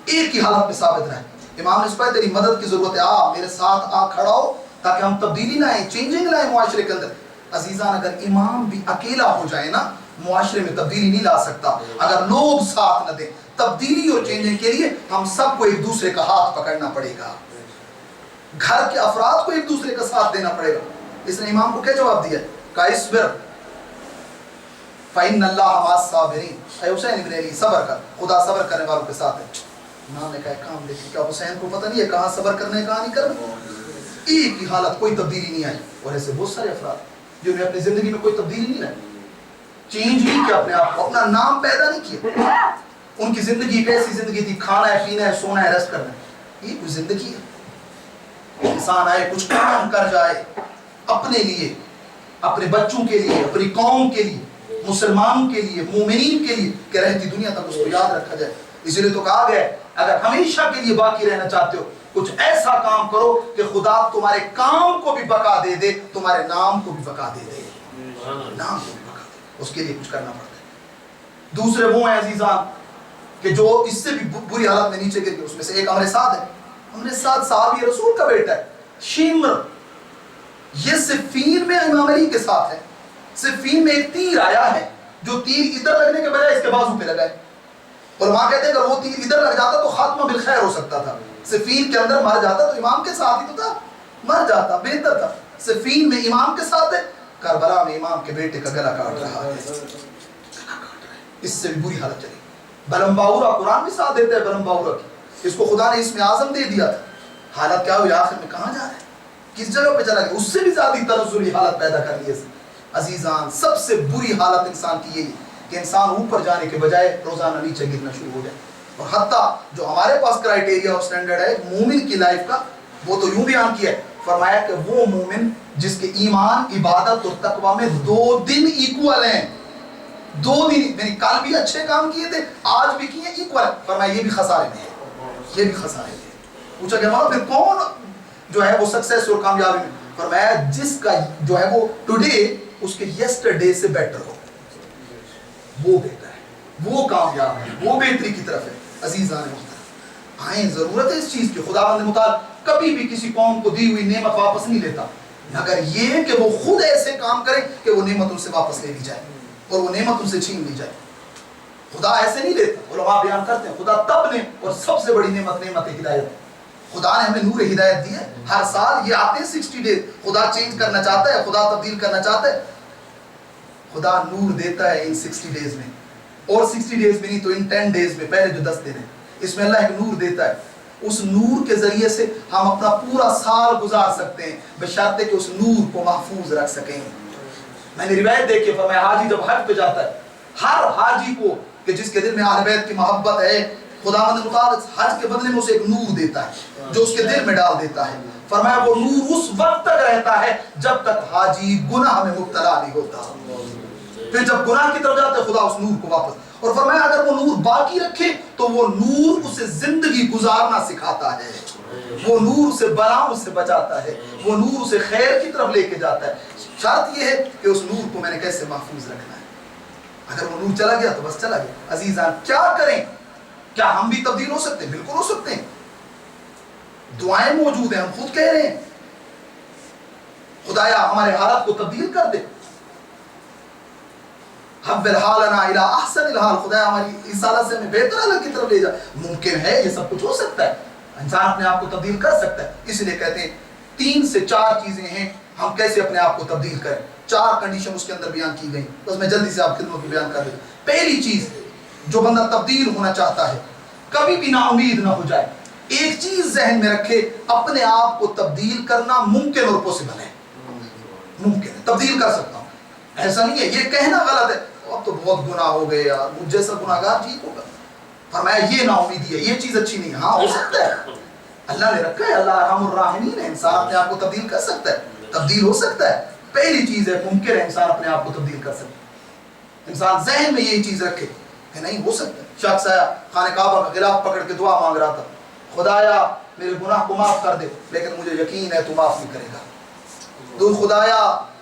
ایک ہی حالت میں ثابت رہا. امام نے اس پر تیری مدد کی ضرورت ہے، آ میرے ساتھ آ کھڑا ہو تاکہ ہم تبدیلی لائیں، چینجنگ لائیں معاشرے کے اندر. عزیزان اگر امام بھی اکیلا ہو جائے نا معاشرے میں تبدیلی نہیں لا سکتا. اگر لوگ ساتھ نہ دیں تبدیلی اور چینجنگ کے لیے ہم سب کو ایک دوسرے کا ہاتھ پکڑنا پڑے گا، گھر کے افراد کو ایک دوسرے کا ساتھ دینا پڑے گا. اس نے امام کو کیا جواب دیا؟ کہ اصبر فإن اللہ مع الصابرین، اے حسین ابن علی صبر کر، خدا صبر کرنے والوں کے ساتھ ہے. امام نے کہا کام دیکھیں، کیا حسین کو پتہ نہیں ہے کہاں صبر کرنے کہاں نہیں کرنا؟ ایک ہی حالت، کوئی تبدیلی نہیں آئی. اور ایسے بہت سارے افراد جنہوں نے اپنی زندگی میں کوئی تبدیلی نہیں لائی، چینج نہیں کیا اپنے آپ کو، اپنا نام پیدا نہیں کیا. ان کی زندگی ایک ایسی زندگی تھی، کھانا ہے، پینا ہے، سونا ہے، ریسٹ کرنا ہے. یہ کوئی زندگی ہے؟ انسان آئے کچھ کام کر جائے اپنے لیے، اپنے بچوں کے لیے، اپنی قوم کے لیے، مسلمانوں کے لیے، مومنین کے لیے، کہ رہتی دنیا تک اس کو یاد رکھا جائے. اسی لیے تو کہا گیا ہے اگر ہمیشہ کے لیے باقی رہنا چاہتے ہو کچھ ایسا کام کرو کہ خدا تمہارے کام کو بھی بقا دے دے، تمہارے نام کو بھی بقا دے دے، نام کو بھی بقا دے. اس کے لیے کچھ کرنا پڑتا ہے. دوسرے وہ ہیں عزیزان کہ جو اس سے بھی بری حالت میں نیچے گر گئے. اس میں سے ایک عمر سعد ہے. عمر سعد صحابی رسول کا بیٹا ہے، شیمر. یہ صفین میں امام علی کے ساتھ ہے. صفین میں ایک تیر آیا ہے جو تیر ادھر لگنے کے بجائے اس کے بازو پہ لگا ہے. اور وہاں کہتے ہیں اگر وہ تیر ادھر لگ جاتا تو خاتمہ بالخیر ہو سکتا تھا. صفین کے اندر مر جاتا تو امام کے ساتھ ہی تو تھا، مر جاتا بہتر تھا. صفین میں امام کے ساتھ ہے، کربلا میں امام کے بیٹے کا گلا کاٹ رہا ہے. اس سے بھی بری حالت چلی. بلم باورا، قرآن بھی ساتھ دیتا ہے بلم باورا کی. اس کو خدا نے اسم اعظم دے دیا تھا. حالت کیا ہوئی آخر میں؟ کہاں جا رہا ہے؟ کس جگہ پہ چلا گیا؟ اس سے بھی زیادہ تنزلی حالت پیدا کر لی. عزیزان سب سے بری حالت انسان کی یہی کہ انسان اوپر جانے کے بجائے روزانہ نیچے گرنا شروع ہو جائے. اور حتیٰ جو ہمارے پاس کرائیٹیریا اور سٹینڈرڈ ہے مومن کی لائف کا، وہ تو یوں بیان کیا ہے، فرمایا کہ وہ مومن جس کے ایمان، عبادت اور تقوی میں 2 دن ایکول ہیں. 2 دن یعنی کل بھی اچھے کام کیے تھے، آج بھی کیے، ایکول. فرمایا یہ بھی خسارے میں ہے، یہ بھی خسارے میں ہے. پوچھا کہ ہمارا پھر کون جو ہے وہ سکسیس اور کامیابی میں؟ فرمایا جس کا جو ہے وہ ٹوڈے اس کے یسٹرڈے سے بیٹر ہو، وہ بہتر ہے، وہ کامیاب ہے، وہ بہتری کی طرف ہے. عزیزان محترم آئیں، ضرورت ہے اس چیز کی. خداوند متعال کبھی بھی کسی قوم کو دی ہوئی نعمت واپس نہیں لیتا مگر یہ کہ وہ خود ایسے کام کرے کہ وہ نعمت ان سے واپس لے لی جائے اور وہ نعمت ان سے چھین لی جائے. خدا ایسے نہیں لیتا. علماء بیان کرتے ہیں خدا تب نے اور سب سے بڑی نعمت ہدایت. خدا نے ہمیں نور ہدایت دی ہے. ہر سال یہ آتے ہیں 60 ڈیز. خدا چینج کرنا چاہتا ہے، خدا تبدیل کرنا چاہتا ہے. خدا نور دیتا ہے ان 60 ڈیز میں، اور 60 ڈیز میں نہیں تو ان 10 ڈیز میں، پہلے جو 10 دن ہیں اس میں اللہ ایک نور دیتا ہے. اس نور کے ذریعے سے ہم اپنا پورا سال گزار سکتے ہیں بشرطے کہ اس نور کو محفوظ رکھ سکیں. میں نے روایت دیکھی، فرمایا حاجی جب حج پہ جاتا ہے، ہر حاجی کو کہ جس کے دل میں اہل بیت کی محبت ہے، خداوند متعال حج کے بدلے میں اسے ایک نور دیتا ہے جو اس کے دل میں ڈال دیتا ہے. فرمایا وہ نور اس وقت تک رہتا ہے جب تک حاجی گناہ میں مبتلا نہیں ہوتا. پھر جب گناہ کی طرف جاتے خدا اس نور کو واپس. اور فرمایا اگر وہ نور باقی رکھے تو وہ نور اسے زندگی گزارنا سکھاتا ہے، وہ نور اسے بلاؤں سے بچاتا ہے، وہ نور اسے خیر کی طرف لے کے جاتا ہے. شرط یہ ہے کہ اس نور کو میں نے کیسے محفوظ رکھنا ہے. اگر وہ نور چلا گیا تو بس چلا گیا. عزیزان کیا کریں؟ کیا ہم بھی تبدیل ہو سکتے ہیں؟ بالکل ہو سکتے ہیں. دعائیں موجود ہیں، ہم خود کہہ رہے ہیں خدایا ہمارے حالات کو تبدیل کر دے. حول حالنا الى احسن الحال، خدایا ہماری اس حالت سے ہمیں بہتر حالت کی طرف لے جا. ممکن ہے، یہ سب کچھ ہو سکتا ہے. انسان اپنے آپ کو تبدیل کر سکتا ہے. اس لیے کہتے ہیں 3 سے 4 چیزیں ہیں ہم کیسے اپنے آپ کو تبدیل کریں. 4 کنڈیشن اس کے اندر بیان کی گئی. بس میں جلدی سے آپ خدمت میں بیان کر دوں. پہلی چیز، جو بندہ تبدیل ہونا چاہتا ہے کبھی بھی نا امید نہ ہو جائے. ایک چیز ذہن میں رکھے، اپنے آپ کو تبدیل کرنا ممکن اور پوسیبل ہے. ممکن ہے، تبدیل کر سکتا ہوں. ایسا نہیں ہے، یہ کہنا غلط ہے اب تو بہت گناہ ہو گئے یار، مجھ جیسا گناہگار ٹھیک ہوگا. فرمایا یہ نا امیدی ہے، یہ چیز اچھی نہیں ہے. ہاں ہو سکتا ہے، اللہ نے رکھا ہے، اللہ ارحم الراحمین ہے. انسان اپنے آپ کو تبدیل کر سکتا ہے، تبدیل ہو سکتا ہے. پہلی چیز ہے ممکن ہے انسان اپنے آپ کو تبدیل کر سکتا ہے. انسان ذہن میں یہی چیز رکھے کہ نہیں ہو سکتا. شخص آیا خانہ کعبہ کا غلاف پکڑ کے دعا مانگ رہا تھا, خدایا میرے گناہ کو معاف کر دے, لیکن مجھے یقین ہے تو معاف نہیں کرے گا.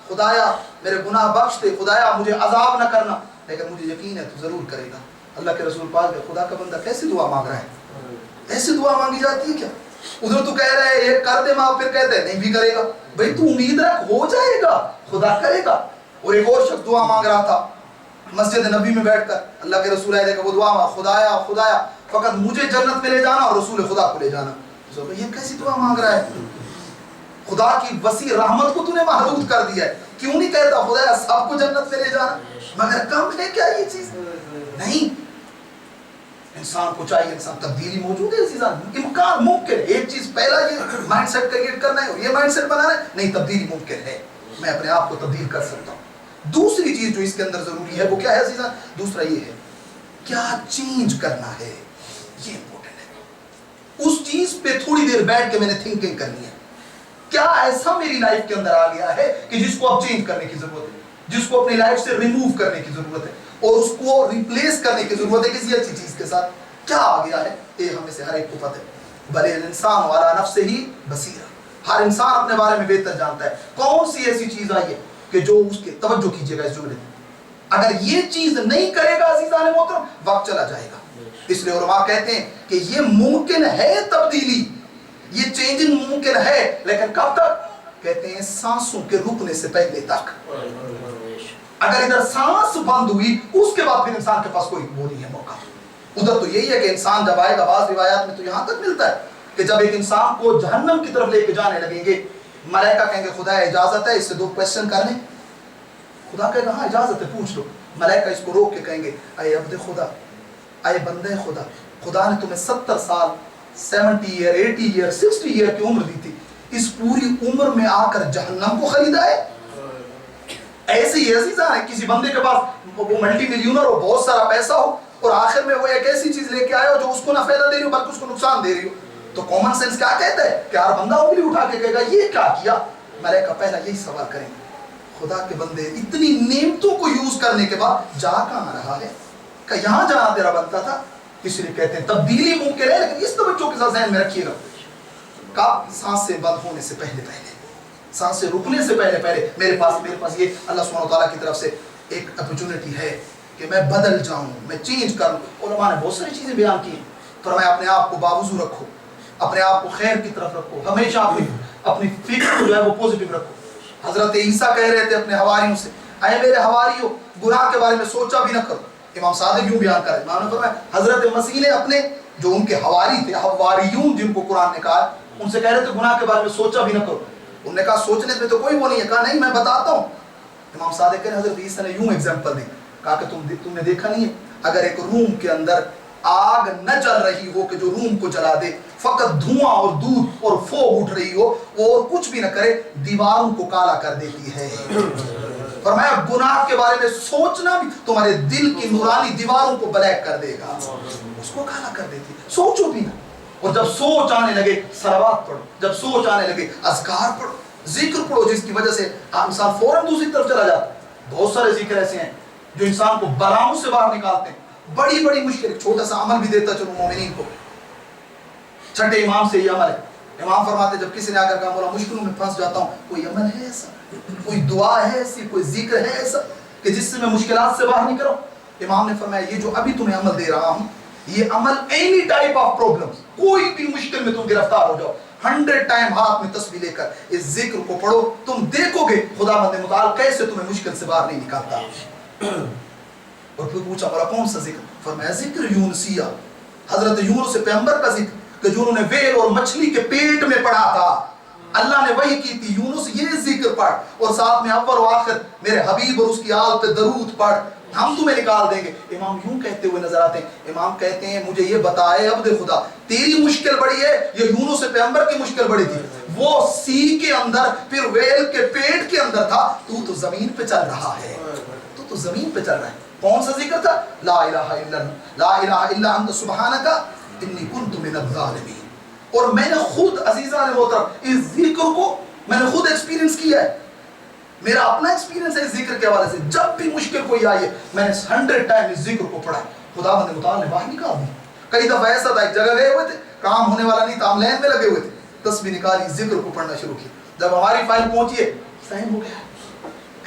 خدایا میرے گناہ بخش دے, خدایا مجھے عذاب نہ کرنا, لیکن مجھے یقین ہے تو ضرور کرے گا. اللہ کے رسول پاک خدا کا بندہ کیسے دعا مانگ رہا ہے؟ ایسے دعا مانگی جاتی ہے کیا؟ ادھر تو کہہ رہے ہیں کر دے معاف, پھر کہتے ہیں نہیں بھی کرے گا. بھئی تو امید رکھ, ہو جائے گا, خدا کرے گا. اور ایک اور شخص دعا مانگ رہا تھا مسجد نبی میں بیٹھ کر, اللہ کے رسول آئے کہ وہ دعا مانگ, خدایا فقط مجھے جنت میں لے جانا اور رسول خدا کو لے جانا. یہ کیسی دعا مانگ رہا ہے؟ خدا کی وسیع رحمت کو تو نے محدود کر دیا ہے. کیوں نہیں کہتا خدایا سب کو جنت میں لے جانا؟ مگر کم ہے کیا یہ چیز؟ نہیں, انسان کو چاہیے, انسان تبدیلی موجود ہے عزیزان, امکان ممکن ہے. ایک چیز پہلا یہ مائنڈ سیٹ کریٹ کرنا ہے اور یہ مائنڈ سیٹ بنانا ہے, نہیں تبدیلی ممکن ہے, میں اپنے آپ کو تبدیل کر سکتا ہوں. دوسری چیز جو اس کے اندر ضروری ہے وہ کیا ہے عزیزان؟ دوسرا یہ ہے کیا چینج کرنا ہے, یہ امپورٹنٹ ہے. اس چیز پہ تھوڑی دیر بیٹھ کے میں نے تھنکنگ کرنی ہے. کیا ایسا میری لائف کے اندر آ گیا ہے کہ جس کو اب چینج کرنے کی ضرورت ہے, جس کو اپنی لائف سے ریموو کرنے کی ضرورت ہے اور اس کو ریپلیس کرنے کی ضرورت ہے کسی اچھی چیز کے ساتھ؟ کیا آ گیا ہے؟ یہ ہمیں سے ہر ایک کو پتہ ہے. بھلے انسان والا نفس ہی بصیرہ, ہر انسان اپنے بارے میں بہتر جانتا ہے. کون سی ایسی چیز آئی ہے کہ جو اس کے توجہ کیجئے گا اس جملے میں, اگر یہ چیز نہیں کرے گا عزیزان محترم وقت چلا جائے گا. اس لیے علماء کہتے ہیں کہ یہ ممکن ہے تبدیلی, یہ چینجنگ ممکن ہے, لیکن کب تک؟ کہتے ہیں سانسوں کے رکنے سے پہلے تک. اگر ادھر سانس بند ہوئی اس کے بعد پھر انسان کے پاس کوئی وہ نہیں ہے موقع. ادھر تو یہی ہے کہ انسان جب آئے گا, بعض روایات میں تو یہاں تک ملتا ہے کہ جب ایک انسان کو جہنم کی طرف لے کے جانے لگیں گے, ملائکہ کہیں گے خدا اجازت ہے اس سے 2 کویسچن کر لیں. خدا کہے گا ہاں اجازت ہے پوچھ لو. ملائکہ اس کو روک کے کہیں گے اے عبد خدا, اے بندے خدا, خدا نے تمہیں 70 سال 70 ایئر 80 ایئر 60 ایئر کی عمر دی تھی, اس پوری عمر میں آ کر جہنم کو خریدا ہے. ایسے ہی عزیزان ہے کسی بندے کے پاس وہ ملٹی ملینر ہو, بہت سارا پیسہ ہو, اور آخر میں وہ ایک ایسی چیز لے کے آئے ہو جو اس کو نہ فائدہ دے رہی ہو بلکہ اس کو نقصان دے رہی ہو, تو کامن سینس کیا کہتا ہے کہ ہر بندہ انگلی اٹھا کے کہے گا یہ کیا کیا؟ ملائکہ پہلا یہی سوال کریں گے خدا کے بندے اتنی نعمتوں کو یوز کرنے کے بعد جا کہاں رہا ہے, کہ یہاں جانا تیرا بنتا تھا. اس لیے کہتے ہیں تبدیلی ممکن ہے, لیکن اس توجہ کے ساتھ ذہن میں رکھیے گا کب سانس سے بند ہونے سے پہلے سانس سے رکنے سے پہلے میرے پاس یہ اللہ سبحانہ وتعالیٰ کی طرف سے ایک اپرچونٹی ہے کہ میں بدل جاؤں, میں چینج کروں. علماء نے بہت ساری چیزیں بیان کی ہیں, فرمایا اپنے آپ کو باوضو رکھو, اپنے آپ کو خیر کی طرف رکھو, ہمیشہ اپنی فکر کو جو ہے وہ پوزیٹو رکھو. حضرت عیسیٰ کہہ رہے تھے اپنے حواریوں سے, اے میرے حواریوں گناہ کے بارے میں سوچا بھی نہ کرو. امام صادق یوں بیان کرے, امام نے فرمایا حضرت مسیح نے اپنے جو ان کے حواری تھے, حواریون جن کو قرآن نے کہا, ان سے کہہ رہے تھے گناہ کے بارے میں سوچا بھی نہ کرو. انہوں نے کہا سوچنے میں تو کوئی وہ نہیں ہے, کہا نہیں میں بتاتا ہوں. امام صادق کہہ رہے حضرت عیسیٰ نے یوں ایگزامپل دی, کہا کہ تم نے دیکھا نہیں ہے اگر ایک روم کے اندر آگ نہ جل رہی ہو کہ جو روم کو جلا دے, فقط دھواں اور دودھ اور فوگ اٹھ رہی ہو, وہ اور کچھ بھی نہ کرے, دیواروں کو کالا کر دیتی ہے. فرمایا گناہ کے بارے میں سوچنا بھی تمہارے دل کی نورانی دیواروں کو بلیک کر دے گا, اس کو کالا کر دیتی ہے. سوچو بھی نہ, اور جب سوچ آنے لگے صلوات پڑھو, جب سوچ آنے لگے اذکار پڑھو, ذکر پڑھو, جس کی وجہ سے انسان فوراً دوسری طرف چلا جاتا. بہت سارے ذکر ایسے ہیں جو انسان کو بلاؤں سے باہر نکالتے ہیں. بڑی بڑی مشکل, ایک چھوٹا سا عمل بھی دیتا چلو مومنین کو, چھٹے امام سے یہ عمل ہے. امام فرماتے جب کسی نے آ کر کہا مولا مشکلوں میں پھنس جاتا ہوں, کوئی عمل ہے ایسا, کوئی دعا ہے ایسی, کوئی ذکر ہے ایسا کہ جس سے میں مشکلات سے باہر نکلوں؟ امام نے فرمایا یہ جو ابھی تمہیں عمل دے رہا ہوں, یہ عمل اینی ٹائپ آف پرابلمز, کوئی بھی مشکل میں تم گرفتار ہو جاؤ, 100 ٹائم ہاتھ میں تسبیح لے کر اس ذکر کو پڑھو, تم دیکھو گے خداوند متعال کیسے تمہیں مشکل سے باہر نہیں نکالتا. اور پھر پوچھا مولا کون سا ذکر؟ فرمایا ذکر یونسیہ, حضرت یونس پیغمبر کا ذکر کہ جو انہوں نے ویل اور مچھلی کے پیٹ میں پڑھا تھا, اللہ نے وحی کی تھی یونس یہ ذکر پڑھ, اور ساتھ میں اول و آخر میرے حبیب اور اس کی آل پہ درود پڑھ, ہم تمہیں نکال دیں گے. امام یوں کہتے ہوئے نظر آتے ہیں, امام کہتے ہیں مجھے یہ بتائے عبد خدا تیری مشکل بڑی ہے یا یونس پیغمبر کی مشکل بڑی تھی؟ وہ سی کے اندر پھر ویل کے پیٹ کے اندر تھا, تو زمین پہ چل رہا ہے, تو زمین پہ چل رہا ہے. کون سا ذکر تھا؟ لا الہ الا اللہ, لا الہ الا انت سبحانک انی کنت من الظالمین. اور میں نے خود عزیزان محترم اس ذکر کو میں نے خود ایکسپیرینس کیا ہے. میرا اپنا ایکسپیرینس ہے اس ذکر کے حوالے سے، جب بھی مشکل کوئی آئی ہے میں نے 100 ٹائم اس ذکر کو پڑھا ہے، خدا بند متعال نے باہر نکال دی۔ کئی دفعہ ایسا تھا ایک جگہ گئے ہوئے تھے، کام ہونے والا نہیں تھا، ہم لین میں لگے ہوئے تھے، تسبیح نکالی، ذکر کو پڑھنا شروع کیا، جب ہماری فائل پہنچی ہے فہم ہو گیا،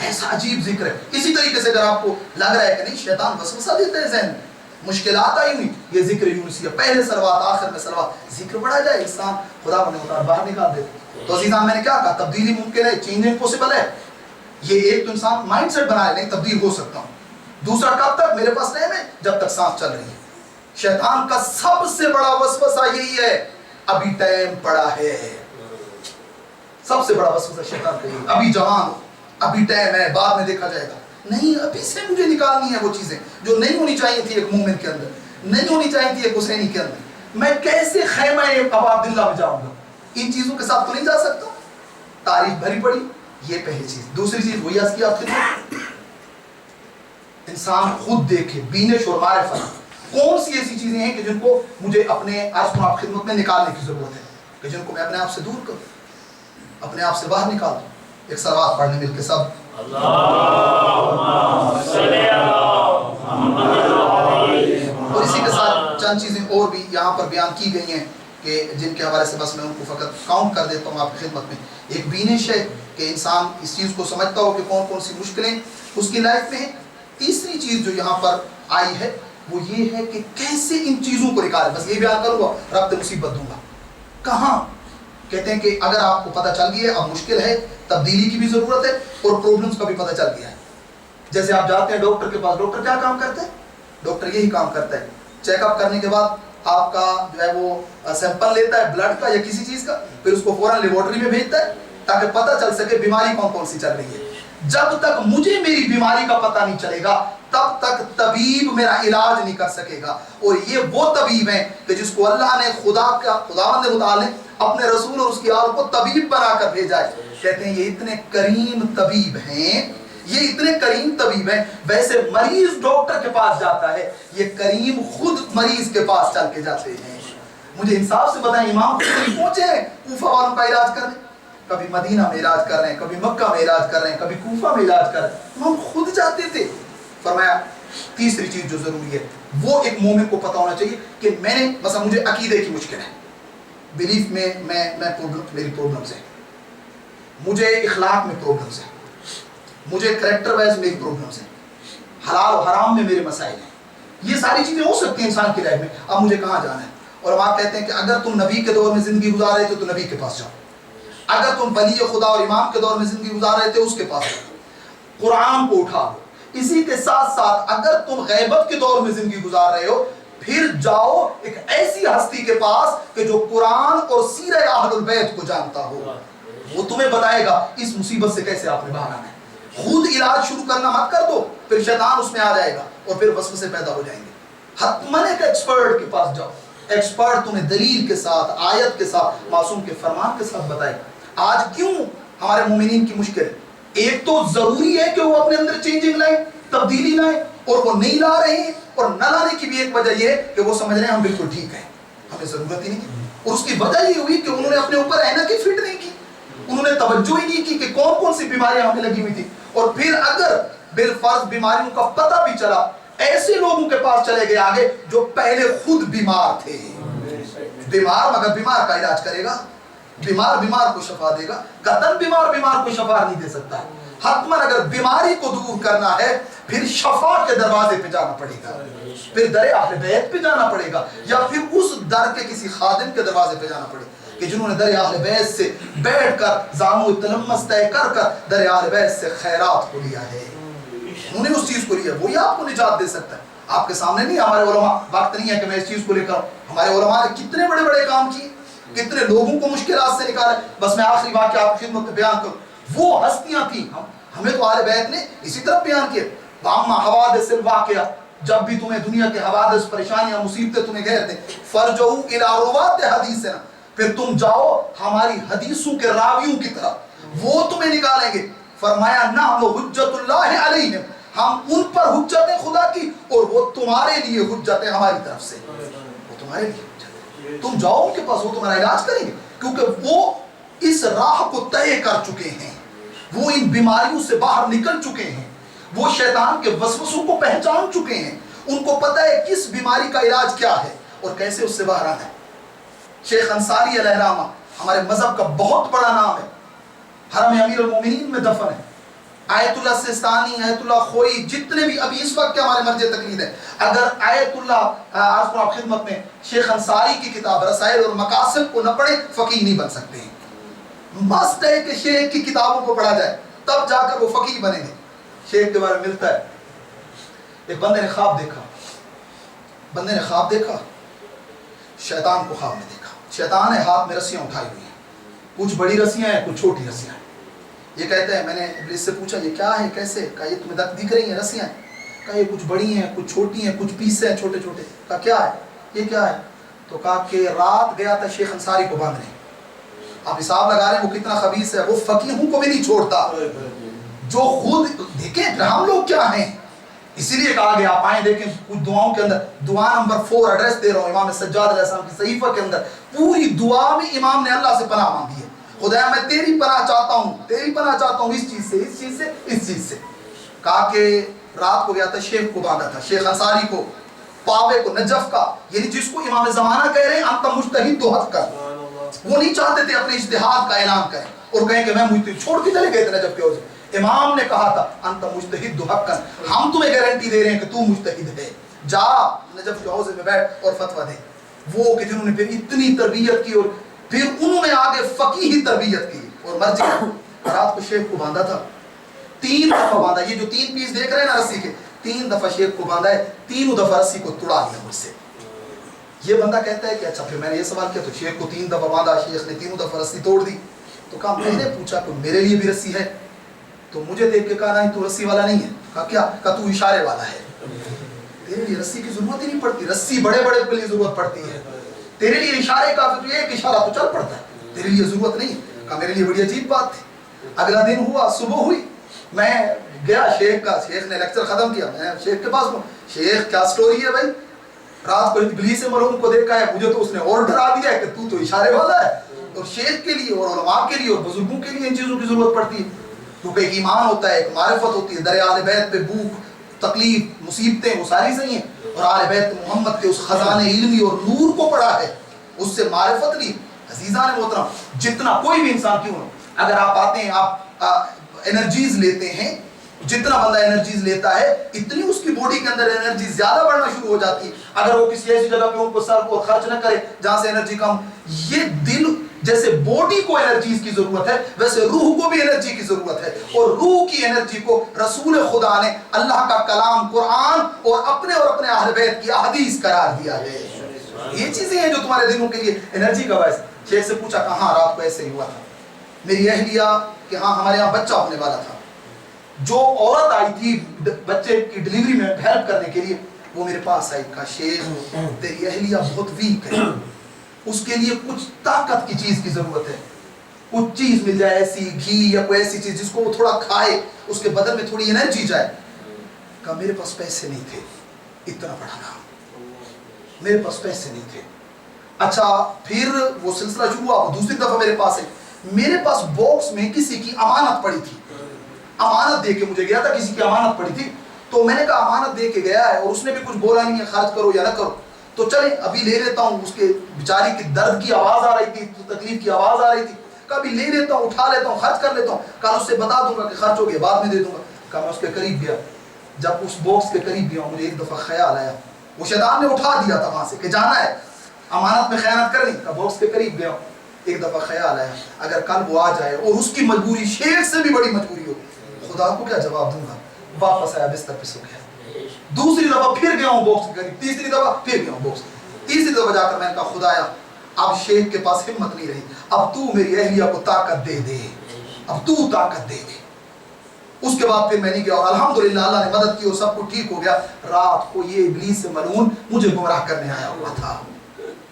ایسا عجیب ذکر ہے۔ اسی طریقے سے اگر آپ کو لگ رہا ہے کہ نہیں شیطان وسوسہ دیتا ہے ذہن میں، مشکلات آئی ہوئی، یہ ذکر یونسی ہے، پہلے سلوات آخر میں سلوات، ذکر بڑھا جائے انسان خدا بند متعال باہر نکال دے۔ تو عزیزان میں نے کیا کہا، تبدیلی ممکن ہے، چینج امپوسیبل ہے۔ یہ ایک تو انسان مائنڈ سیٹ بنائے، نہیں تبدیل ہو سکتا ہوں۔ دوسرا کب تک، میرے پاس ٹائم ہے جب تک سانس چل رہی ہے۔ شیطان کا سب سے بڑا وسوسہ یہی ہے، ابھی ٹائم پڑا ہے، سب سے بڑا وسوسہ شیطان کا یہی ہے، ابھی جوان ہو، ابھی ٹائم ہے، بعد میں دیکھا جائے گا۔ نہیں، ابھی سے مجھے نکالنی ہے وہ چیزیں جو نہیں ہونی چاہیے تھی ایک مومن کے اندر، نہیں ہونی چاہیے تھی ایک حسینی کے اندر۔ میں کیسے خیمہ ابا عبداللہ میں جاؤں گا، ان چیزوں کے ساتھ تو نہیں جا سکتا۔ تاریخ بھری پڑی، یہ پہلی چیز۔ دوسری چیز وہی عرض کیا آپ خدمت، انسان خود دیکھے، بینش اور معرفت، کون سی ایسی چیزیں ہیں کہ جن کو مجھے اپنے عرض آپ خدمت میں نکالنے کی ضرورت ہے، کہ جن کو میں اپنے آپ سے دور کروں، اپنے آپ سے باہر نکال دوں۔ ایک سلوات پڑھنے مل کے سب، اور اسی کے ساتھ چند چیزیں اور بھی یہاں پر بیان کی گئی ہیں کہ جن کے حوالے سے بس میں ان کو فقط کاؤنٹ کر دیتا ہوں آپ کی خدمت میں۔ ایک بینش ہے کہ انسان اس چیز کو سمجھتا ہو کہ کون کون سی مشکلیں اس کی لائف میں ہیں۔ تیسری چیز جو یہاں پر آئی ہے وہ یہ ہے کہ کیسے ان چیزوں کو نکالے، بس یہ بیان کروں گا، ربط مصیبت دوں گا۔ کہاں کہتے ہیں کہ اگر آپ کو پتہ چل گیا ہے اب مشکل ہے، تبدیلی کی بھی ضرورت ہے اور پرابلمس کا بھی پتہ چل گیا ہے۔ جیسے آپ جاتے ہیں ڈاکٹر کے پاس، ڈاکٹر کیا کام کرتے ہیں؟ ڈاکٹر یہی کام کرتا ہے، چیک اپ کرنے کے بعد آپ کا جو ہے وہ سیمپل لیتا ہے بلڈ کا یا کسی چیز کا، پھر اس کو فوراً لیبارٹری میں بھیجتا ہے تاکہ پتہ چل سکے بیماری کون کون سی چل رہی ہے۔ جب تک مجھے میری بیماری کا پتہ نہیں چلے گا تب تک طبیب میرا علاج نہیں کر سکے گا۔ اور یہ وہ طبیب ہیں کہ جس کو اللہ نے خداوند متعال نے اپنے رسول اور اس کی آل کو طبیب بنا کر بھیجا ہے۔ کہتے ہیں یہ اتنے کریم طبیب ہیں، یہ اتنے کریم طبیب ہیں، ویسے مریض ڈاکٹر کے پاس جاتا ہے، یہ کریم خود مریض کے پاس چل کے جاتے ہیں۔ مجھے انصاف سے بتائیں، امام خود پہنچے ہیں کوفہ والوں کا علاج کرنے، کبھی مدینہ میں علاج کر رہے ہیں، کبھی مکہ میں علاج کر رہے ہیں، کبھی کوفہ میں علاج کر رہے ہیں، امام خود جاتے تھے۔ فرمایا تیسری چیز جو ضروری ہے وہ ایک مومن کو پتہ ہونا چاہیے کہ میں نے مثلا مجھے عقیدے کی مشکل ہے، بلیف میں میری پرابلمز ہیں، مجھے اخلاق میں پرابلمز ہیں، مجھے کریکٹر وائز میری پرابلمز ہیں، حلال و حرام میں میرے مسائل ہیں۔ یہ ساری چیزیں ہو سکتی ہیں انسان کی لائف میں، اب مجھے کہاں جانا ہے؟ اور وہاں کہتے ہیں کہ اگر تم نبی کے دور میں زندگی گزار رہے تھے تو نبی کے پاس جاؤ، اگر تم ولی خدا اور امام کے دور میں زندگی گزار رہے تھے اس کے پاس جاؤ، قرآن کو اٹھاؤ۔ اسی کے ساتھ ساتھ اگر تم غیبت کے دور میں زندگی گزار رہے ہو پھر جاؤ ایک ایسی ہستی کے پاس کہ جو قرآن اور سیرہ اہل البیت کو جانتا ہو، وہ تمہیں بتائے گا اس مصیبت سے کیسے آپ نے باہر آنا ہے۔ خود علاج شروع کرنا مت کر دو، پھر شیطان اس میں آ جائے گا اور پھر وسوسے پیدا ہو جائیں گے۔ حتماً ایک ایکسپرٹ کے پاس جاؤ، ایکسپرٹ تمہیں دلیل کے ساتھ، آیت کے ساتھ، معصوم کے فرمان کے ساتھ بتائے۔ آج کیوں ہمارے مومنین کی مشکل؟ ایک تو ضروری ہے کہ وہ اپنے اندر چینجنگ لائیں، تبدیلی لائیں، اور وہ نہیں لا رہے ہیں، اور نہ لانے کی بھی ایک وجہ یہ ہے کہ وہ سمجھ رہے ہیں ہم بالکل ٹھیک ہیں، ہمیں ضرورت ہی نہیں۔ اور اس کی وجہ یہ ہوئی کہ انہوں نے اپنے اوپر اینک فٹ نہیں کی، انہوں نے توجہ ہی نہیں کی کہ کون کون سی بیماریاں ہمیں لگی ہوئی تھی۔ اور پھر اگر بالفرض بیماریوں کا پتہ بھی چلا، ایسے لوگوں کے پاس چلے گئے آگے جو پہلے خود بیمار تھے۔ بیمار مگر بیمار کا علاج کرے گا، بیمار کو شفا دے گا، قطعاً بیمار کو شفا نہیں دے سکتا ہے۔ حتماً اگر بیماری کو دور کرنا ہے پھر شفا کے دروازے پہ جانا پڑے گا، پھر در اہل بیت پہ جانا پڑے گا، یا پھر اس در کے کسی خادم کے دروازے پہ جانا پڑے گا کہ جنہوں نے در اہل بیت سے بیٹھ کر زانو تلمس طے کر کر در اہل بیت سے خیرات کو لیا ہے، انہوں نے اس چیز کو لیا، وہی آپ کو نجات دے سکتا ہے۔ آپ کے سامنے نہیں، ہمارے علماء، وقت نہیں ہے کہ میں اس چیز کو لے کر، ہمارے علماء نے کتنے بڑے بڑے کام کیے، کتنے لوگوں کو مشکلات سے نکالا۔ بس میں آخری واقعہ آپ کی خدمت میں بیان کروں، وہ ہستیاں تھیں، ہمیں تو اہل بیت نے اسی طرح بیان کیا، واما حوادث الواقعہ، جب بھی تمہیں دنیا کے حوادث، پریشانیاں، مصیبتیں تمہیں گھیر دیں، فرجعوا الی روات حدیثنا، پھر تم جاؤ ہماری حدیثوں کے راویوں کی طرف، وہ تمہیں نکالیں گے۔ فرمایا نحن حجت اللہ علیہم، ہم ان پر حجت ہے خدا کی اور وہ تمہارے لیے حجت ہے ہماری طرف سے، وہ تمہارے لیے حجت ہے، تم جاؤ ان کے پاس، وہ تمہارا علاج کریں گے، کیونکہ وہ اس راہ کو طے کر چکے ہیں، وہ ان بیماریوں سے باہر نکل چکے ہیں، وہ شیطان کے وسوسوں کو پہچان چکے ہیں، ان کو پتہ ہے کس بیماری کا علاج کیا ہے اور کیسے اس سے باہر آنا ہے۔ شیخ انصاری علیہ الرحمہ ہمارے مذہب کا بہت بڑا نام ہے، حرم امیر المومنین میں دفن ہے۔ آیت اللہ سستانی، آیت اللہ خوئی، جتنے بھی ابھی اس وقت کے ہمارے مرجع تقلید ہے، اگر آیت اللہ آج کو آپ خدمت میں شیخ انصاری کی کتاب رسائل اور مقاصد کو نہ پڑھیں فقیہ نہیں بن سکتے ہیں۔ مست ہے کہ شیخ کی کتابوں کو پڑھا جائے تب جا کر وہ فقیہ بنیں گے۔ شیخ کے بارے میں ملتا ہے، ایک بندے نے خواب دیکھا، شیطان کو خواب میں دیکھا، شیطان ہے، ہاتھ میں رسیاں اٹھائی ہوئی ہیں، کچھ بڑی رسیاں ہیں کچھ چھوٹی رسیاں ہیں۔ یہ کہتے ہیں، میں نے ابلیس سے پوچھا یہ کیا ہے، کیسے؟ کہا یہ تمہیں دکھ رہی ہیں رسیاں ہیں؟ کہا یہ کچھ بڑی ہیں کچھ چھوٹی ہیں کچھ پیسے ہیں چھوٹے چھوٹے۔ کہا کیا ہے یہ، کیا ہے؟ تو کہا کہ رات گیا تھا شیخ انصاری کو باندھنے۔ آپ حساب لگا رہے ہیں وہ کتنا خبیث ہے، وہ فقیہوں کو بھی نہیں چھوڑتا، جو خود دیکھیں ہم لوگ کیا ہیں۔ اسی لیے کہا گیا آپ آئیں دیکھیں کچھ دعاؤں کے اندر، دعا نمبر 4 ایڈریس دے رہا ہوں امام سجاد علیہ السلام کی صحیفہ کے اندر، پوری دعا میں امام نے اللہ سے پناہ مانگی ہے۔ خدایا میں تیری پناہ چاہتا ہوں اس چیز سے۔ کہا کہ رات کو گیا تھا شیخ کو باندھا تھا، شیخ انصاری کو، پاوے کو، نجف کا، یعنی جس کو امام زمانہ کہہ رہے ہیں انت مجتہد تو حق کر، وہ نہیں چاہتے تھے اپنے اجتہاد کا اعلان کریں اور کہیں کہ میں مجتہد، چھوڑ کے چلے گئے تھے نجف کے عوض۔ امام نے کہا تھا انت مجتہد حقا، ہم تمہیں گارنٹی دے رہے ہیں کہ تو مجتہد ہے، جا نجف کے حوضے میں بیٹھ اور فتویٰ دے۔ وہ کہ جنہوں نے پھر اتنی تربیت کی اور پھر انہوں نے آگے فقیہی تربیت کی اور مرجع رات کو شیخ کو باندھا تھا، 3 دفعہ باندھا۔ یہ جو 3 پیس دیکھ رہے ہیں نا رسی کے، 3 دفعہ شیخ کو باندھا ہے، تینوں دفعہ رسی کو توڑا دیا مجھ سے۔ یہ بندہ کہتا ہے کہ اچھا پھر میں نے یہ سوال کیا تو شیخ کو 3 دفعہ باندھا، شیخ نے تینوں دفعہ رسی توڑ دی۔ تو کہا میں نے پوچھا کہ میرے لیے بھی رسی ہے؟ تو مجھے دیکھ کے کہا نہیں تو رسی والا نہیں ہے۔ کہا کیا؟ کہا تو اشارے والا ہے، تیرے لیے رسی کی ضرورت ہی نہیں پڑتی، رسی بڑے بڑے کے لیے ضرورت پڑتی ہے، تیرے لیے اشارے کافی، تو ایک اشارہ تو چل پڑتا ہے، تیرے لیے ضرورت نہیں۔ کہا میرے لیے بڑی عجیب بات تھی۔ اگلا دن ہوا، صبح ہوئی، میں گیا شیخ نے لیکچر ختم کیا، میں شیخ کے پاس ہوں، شیخ کیا سٹوری ہے بھائی؟ رات کو ابلیس مرحوم کو دیکھا ہے، مجھے تو اس نے اور ڈرا دیا ہے کہ تو اشارے والا ہے۔ اور شیخ کے لیے اور علماء کے لیے اور بزرگوں کے لیے ان چیزوں کی ضرورت پڑتی ہے، کیونکہ ایک ایمان ہوتا ہے، ایک معرفت ہوتی ہے، در اہل بیت پہ بھوک تکلیف مصیبتیں وہ ساری صحیح ہیں، اور اہل بیت محمد کے اس خزانے علمی اور نور کو پڑھا ہے، اس سے معرفت لی۔ عزیزان محترم، جتنا کوئی بھی انسان کیوں نہ، اگر آپ آتے ہیں آپ انرجیز لیتے ہیں، جتنا بندہ انرجیز لیتا ہے اتنی اس کی باڈی کے اندر انرجی زیادہ بڑھنا شروع ہو جاتی ہے۔ اگر وہ کسی ایسی جگہ پہ ان کو سر کو خرچ نہ کرے جہاں سے انرجی کم، یہ دل جیسے باڈی کو انرجیز کی ضرورت ہے ویسے روح کو بھی انرجی کی ضرورت ہے، اور روح کی انرجی کو رسول خدا نے اللہ کا کلام قرآن اور اپنے اہل بیت کی احادیث قرار دیا ہے۔ یہ چیزیں ہیں جو تمہارے دلوں کے لیے انرجی کا باعث۔ شیخ سے پوچھا کہ ہاں رات کو ایسے ہی ہوا تھا، میری اہلیہ کہ ہاں ہمارے یہاں بچہ ہونے والا تھا، جو عورت آئی تھی بچے کی ڈلیوری میں ہیلپ کرنے کے لیے وہ میرے پاس آئی، کہا شیخ تیری اہلیہ بہت ویک ہے، اس کے لیے کچھ طاقت کی چیز کی ضرورت ہے، کچھ چیز مل جائے ایسی گھی یا کوئی ایسی چیز جس کو وہ تھوڑا کھائے اس کے بدن میں تھوڑی انرجی جائے۔ کہا میرے پاس پیسے نہیں تھے، اتنا بڑا نام، میرے پاس پیسے نہیں تھے۔ اچھا پھر وہ سلسلہ شروع ہوا، وہ دوسری دفعہ میرے پاس ہے، میرے پاس باکس میں کسی کی امانت پڑی تھی، امانت دے کے مجھے گیا تھا، کسی کی امانت پڑی تھی، تو میں نے کہا امانت دے کے گیا ہے اور اس نے بھی کچھ بولا نہیں ہے خرچ کرو یا نہ کرو، تو چلیں ابھی لے لیتا ہوں۔ اس کے بیچاری کی درد کی آواز آ رہی تھی، تکلیف کی آواز آ رہی تھی، کہا ابھی لے لیتا ہوں، اٹھا لیتا ہوں، خرچ کر لیتا ہوں، کل اس سے بتا دوں گا کہ خرچ ہو گیا بعد میں دے دوں گا۔ کہا میں اس کے قریب گیا، جب اس باکس کے قریب گیا مجھے ایک دفعہ خیال آیا، وہ شیطان نے اٹھا دیا تھا وہاں سے کہ جانا ہے امانت میں خیانت کرنی، کہا باکس کے قریب گیا، ایک دفعہ خیال آیا اگر کل وہ آ جائے اور اس کی مجبوری شیخ سے بھی بڑی مجبوری ہو، خدا کو کیا جواب دوں گا۔ واپس آیا بستر پہ سو گیا، دوسری دفعہ پھر گیا ہوں باکس کے قریب، تیسری دفعہ پھر گیا ہوں باکس، تیسری دفعہ جا کر میں نے کہا خدایا اب شیخ کے پاس ہمت نہیں رہی، اب تو میری اہلیہ کو طاقت دے دے، اب تو طاقت دے دے۔ اس کے بعد پھر میں نہیں گیا اور الحمدللہ اللہ نے مدد کی اور سب کچھ ٹھیک ہو گیا۔ رات کو یہ ابلیس سے ملعون مجھے گمراہ کرنے آیا ہوا تھا۔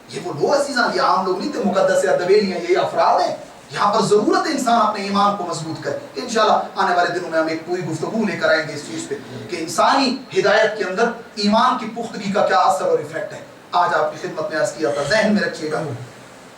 یہ وہ لوگ عزیزان، یہ عام لوگ نہیں تھے، مقدس دبیلیاں، یہ افراد ہیں۔ یہاں پر ضرورت ہے انسان اپنے ایمان کو مضبوط کرے۔ انشاءاللہ آنے والے دنوں میں ہم ایک پوری گفتگو لے کر آئیں گے اس چیز پہ کہ انسانی ہدایت کے اندر ایمان کی پختگی کا کیا اثر اور ایفیکٹ ہے۔ آج آپ کی خدمت میں عرض کیا تھا، ذہن میں رکھیے گا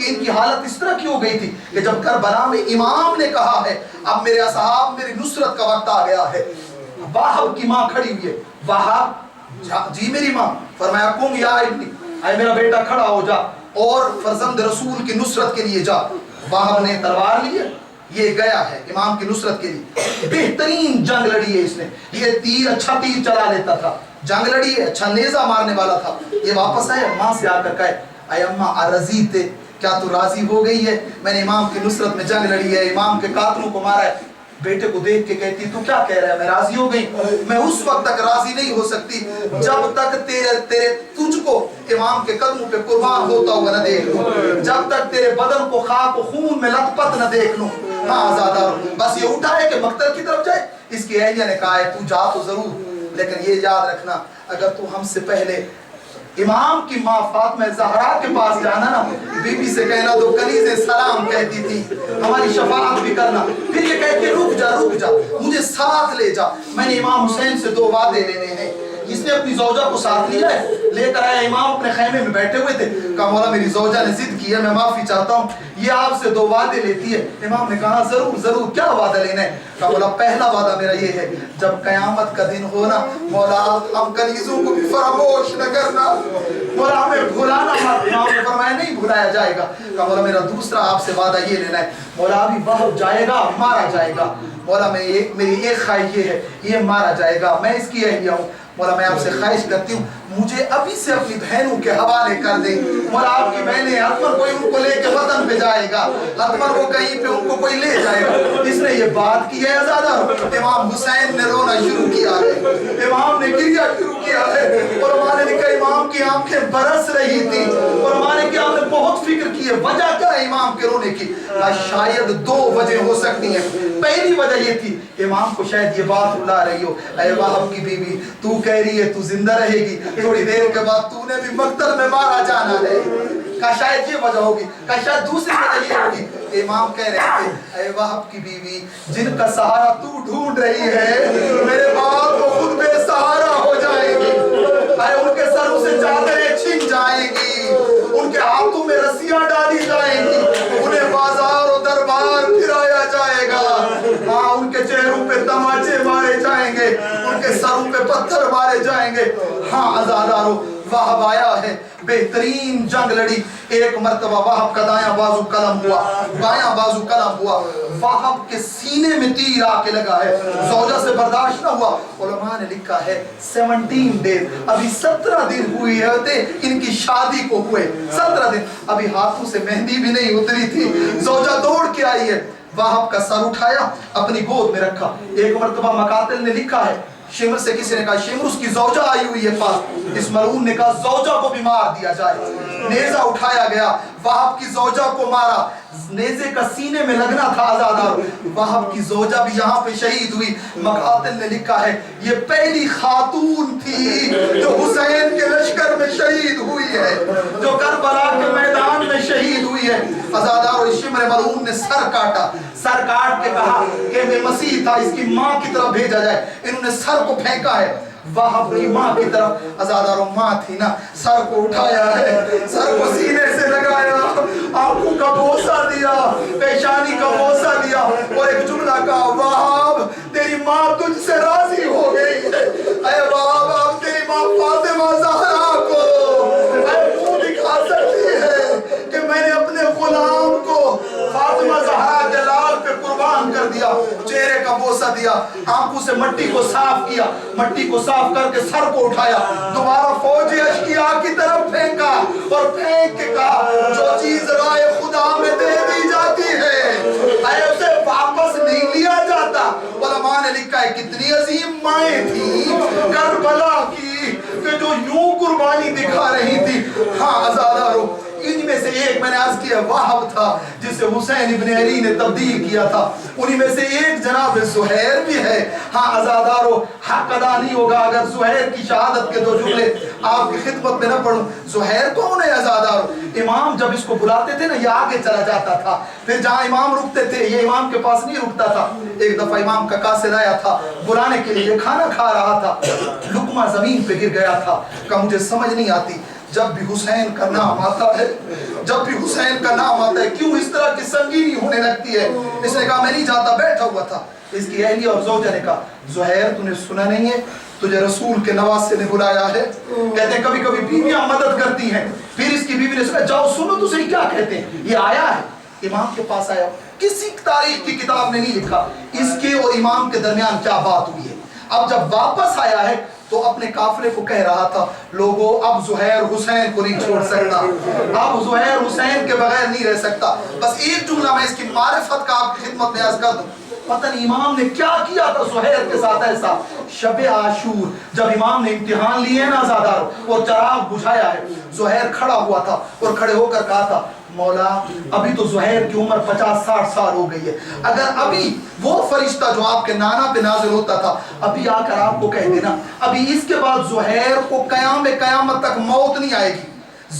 کہ ان کی حالت اس طرح کی ہو گئی تھی کہ جب کربلا میں امام نے کہا ہے اب میرے اصحاب میری نصرت کا وقت آ گیا ہے، واہب کی ماں کھڑی ہوئی ہے، واہب جی میری ماں، فرمایا قم یا ابنی، اے میرا بیٹا کھڑا ہو جا اور فرزند رسول کی نصرت کے لیے جا۔ واہب نے تلوار لی ہے، یہ گیا ہے امام کی نصرت کے لیے، بہترین جنگ لڑی ہے اس نے، یہ تیر اچھا تیر چلا لیتا تھا، جنگ لڑی ہے، اچھا نیزہ مارنے والا تھا۔ یہ واپس آئے، ماں سے آ کر کہے اے اماں ارضیت، کیا تو راضی ہو گئی ہے؟ میں نے امام کی نصرت میں جنگ لڑی ہے، امام کے قاتلوں کو مارا ہے۔ بیٹے کو دیکھ کے کہتی تو کیا کہہ رہا ہے؟ میں راضی ہو گئی، میں اس وقت تک راضی نہیں ہو سکتی جب تک تجھ کو امام کے قدموں پہ قربان ہوتا ہوا نہ دیکھ لوں، جب تک تیرے بدن کو خاک و خون میں لت پت نہ دیکھ لوں۔ ہاں آزادار، بس یہ اٹھا ہے کہ مقتل کی طرف جائے۔ اس کی اہلیہ نے کہا ہے تو جا تو ضرور، لیکن یہ یاد رکھنا اگر تو ہم سے پہلے امام کی ماں فاطمہ زہرا کے پاس جانا نا، بی بی سے کہنا دو کنیزیں سلام کہتی تھی، ہماری شفاعت بھی کرنا۔ پھر یہ کہتی رک جا مجھے ساتھ لے جا، میں نے امام حسین سے 2 وعدے لینے ہیں۔ اس نے اپنی زوجہ کو ساتھ لیا ہے، لے کر آیا، امام اپنے خیمے میں بیٹھے ہوئے تھے، کہا مولا میری زوجہ نے ضد کی ہے، میں معافی چاہتا ہوں، یہ آپ سے 2 وعدے لیتی ہے۔ امام نے کہا ضرور کیا وعدہ لینا ہے؟ کہا مولا پہلا وعدہ میرا یہ ہے جب قیامت کا دن ہونا مولا ہم کنیزوں کو بھی فراموش نہ کرنا، مولا ہمیں بھلانا مت۔ امام نے فرمایا نہیں بھلایا جائے گا۔ کہا مولا میرا دوسرا آپ سے وعدہ یہ لینا ہے، مولا ابھی واہب جائے گا مارا جائے گا، مولا میری ایک خواہش یہ ہے یہ مارا جائے گا، میں اس کی اہلیہ ہوں، مولا میں آپ سے خواہش کرتی ہوں مجھے ابھی سے اپنی بہنوں کے حوالے کر دیں، مولا آپ کی بہنیں حتمن کوئی ان کو لے کے وطن پہ جائے گا، حتمن وہ کہیں پہ ان کو کوئی لے جائے گا۔ اس نے یہ بات کی ہے آزادہ، امام حسین نے رونا شروع کیا ہے، امام نے گریہ شروع کیا ہے، اور ہمارے لکھا امام کی آنکھیں برس رہی تھی، اور ہمارے کہ آپ نے بہت فکر کی ہے وجہ کیا ہے امام کے رونے کی؟ شاید 2 وجہ ہو سکتی ہیں۔ پہلی وجہ یہ تھی امام کو شاید یہ بات رلا رہی ہو، اے واہب کی بیوی تو کہہ رہی ہے تو زندہ رہے گی، تھوڑی دیر کے بعد تو نے بھی مقتل میں مارا جانا ہے، کہ شاید یہ وجہ ہوگی، کہ شاید دوسری وجہ یہ ہوگی امام کہہ رہے تھے اے واہب کی بیوی جن کا سہارا تو ڈھونڈ رہی ہے میرے بعد وہ خود بے سہارا ہو جائے گی، اے ان کے سروں سے چادریں چھن جائیں گی، ان کے ہاتھوں میں رسیاں ڈالی جائیں گی، انہیں بازار و دربار پھرایا جائے گا، ہاں ان کے چہروں پہ تماچے مارے جائیں گے، ان کے سروں پہ پتھر مارے جائیں گے۔ ہاں عزادارو واہب آیا ہے، بہترین جنگ لڑی، ایک مرتبہ واہب کا دایاں بازو قلم ہوا، بایاں بازو قلم ہوا، واہب کے سینے میں تیر آ کے لگا ہے، زوجہ سے برداشت نہ ہوا۔ علماء نے لکھا ہے 17 دن، ابھی 17 دن ہوئے ہوتے ان کی شادی کو ہوئے، 17 دن ابھی ہاتھوں سے مہندی بھی نہیں اتری تھی، زوجہ دوڑ کے آئی ہے، واہب کا سر اٹھایا اپنی گود میں رکھا۔ ایک مرتبہ مقاتل نے لکھا ہے شمر سے کسی نے کہا شمر اس کی زوجہ آئی ہوئی ہے پاس، اس ملعون نے کہا زوجہ کو بھی مار دیا جائے، نیزہ اٹھایا گیا، واہب کی زوجہ کو مارا، نیزے کا سینے میں لگنا تھا آزادار، واہب کی زوجہ بھی یہاں پہ شہید ہوئی۔ مقاتل نے لکھا ہے یہ پہلی خاتون تھی جو حسین کے لشکر میں شہید ہوئی ہے، جو کربلا کے میدان میں شہید ہوئی ہے۔ آزادار اور شمر ملعون نے سر کاٹا، سر کاٹ کے کہا کہ میں مسیح تھا اس کی ماں کی طرف بھیجا جائے، انہوں نے سر کو پھینکا ہے واہب کی ماں کی طرف، آزاداروں ماں تھی نا، سر کو اٹھایا ہے، سر کو سینے سے لگایا، آنکھوں کا بوسہ دیا، پیشانی کا بوسہ دیا، اور ایک جملہ کہا واہب تیری ماں تجھ سے راضی ہو گئی ہے، اے واہب اب تیری ماں فاطمہ زہرا کو منہ دکھا سکتی ہے کہ میں نے اپنے غلام کو فاطمہ زہرا کے لال پہ قربان کر دیا، چہرے کا بوسہ دیا، آنکھوں سے مٹی کو صاف کیا، مٹی کو صاف کر کے سر کو اٹھایا، دوبارہ فوج اشکیا کی طرف پھینکا اور پھینک کے کہا جو چیز رائے خدا میں دے دی جاتی ہے اے اسے واپس نہیں لیا جاتا۔ علماء نے لکھا ہے کتنی عظیم مائیں تھیں کربلا کی کہ جو یوں قربانی دکھا رہی تھی۔ ہاں عزادارو ان میں سے ایک میں نے عرض کیا واہب تھا جسے حسین ابن علی نے تبدیل کیا تھا، انہی میں سے ایک جناب زہیر بھی ہے۔ ہاں عزادارو حق ادا نہیں ہوگا اگر زہیر کی شہادت کے 2 جملے آپ کی خدمت میں نہ پڑھوں۔ زہیر کون ہے عزادارو؟ امام جب اس کو بلاتے تھے نا یہ آگے چلا جاتا تھا، پھر جہاں امام رکتے تھے یہ امام کے پاس نہیں رکتا تھا۔ ایک دفعہ امام کا قاصد آیا تھا بلانے کے لیے، کھانا کھا رہا تھا، لقمہ زمین پہ گر گیا تھا، کہا مجھے سمجھ نہیں آتی جب بھی حسین کا نام آتا ہے، جب بھی حسین کا نام آتا ہے کیوں اس طرح کی سنگینی ہونے لگتی ہے؟ اس نے کہا میں نہیں جاتا، بیٹھا ہوا تھا. اس کی اہلیہ اور زوجہ نے کہا زہیر تو نے سنا نہیں ہے تجھے رسول کے نواسے نے بلایا ہے؟ کہتے ہیں کبھی کبھی بیویاں مدد کرتی ہیں. پھر اس کی بیوی نے سنا جاؤ سنو تو صحیح کیا کہتے ہیں. یہ آیا ہے امام کے پاس آیا، کسی تاریخ کی کتاب نے نہیں لکھا اس کے اور امام کے درمیان کیا بات ہوئی ہے. اب جب واپس آیا ہے تو اپنے قافلے کو کہہ رہا تھا لوگوں اب زہیر حسین کو نہیں چھوڑ سکتا، اب زہیر حسین کے بغیر نہیں رہ سکتا. بس ایک جملہ میں اس کی معرفت کا آپ کی خدمت میں عرض کر دوں. پتہ نہیں امام نے کیا کیا تھا زہیر کے ساتھ ایسا. شب عاشور جب امام نے امتحان لیے نا زادار اور چراغ بجھایا ہے، زہیر کھڑا ہوا تھا اور کھڑے ہو کر کہا تھا مولا ابھی تو زہیر کی عمر 50-60 سال ہو گئی ہے، اگر ابھی وہ فرشتہ جو آپ کے نانا پہ نازل ہوتا تھا ابھی آ کر آپ کو کہہ دینا ابھی اس کے بعد زہیر کو قیامت تک موت نہیں آئے گی،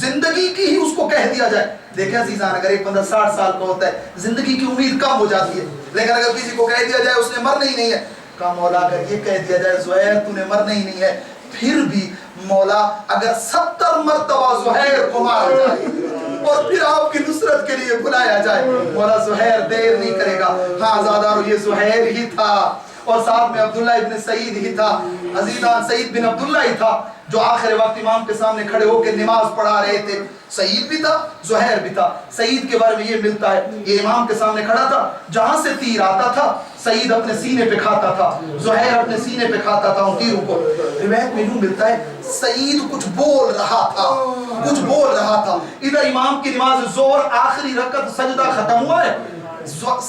زندگی کی ہی اس کو کہہ دیا جائے. دیکھیں عزیزان اگر ایک بندہ 60 سال کا ہوتا ہے زندگی کی امید کم ہو جاتی ہے، لیکن اگر کسی کو کہہ دیا جائے اس نے مرنا ہی نہیں ہے، کہا مولا اگر یہ کہہ دیا جائے زہیر تو نے مرنا ہی نہیں ہے، پھر بھی مولا اگر 70 مرتبہ زہیر کو مارا جائے اور پھر آپ کی نصرت کے لیے بلایا جائے مولا زہیر دیر نہیں کرے گا. ہاں زادارو یہ زہیر ہی تھا اور ساتھ میں عبداللہ ابن سعید ہی تھا. عزیزان سعید بن عبداللہ ہی تھا جو آخر وقت امام کے سامنے کھڑے ہو کے نماز پڑھا رہے تھے. سعید بھی تھا زہیر بھی تھا. سعید کے بارے میں یہ ملتا ہے یہ امام کے سامنے کھڑا تھا، جہاں سے تیر آتا تھا سعید اپنے سینے پہ کھاتا تھا، زہیر اپنے سینے پہ کھاتا تھا ان تیروں کو. روایت میں یوں ملتا ہے سعید کچھ بول رہا تھا، کچھ بول رہا تھا. ادھر امام کی نماز ظہر آخری رکعت سجدہ ختم ہوا ہے،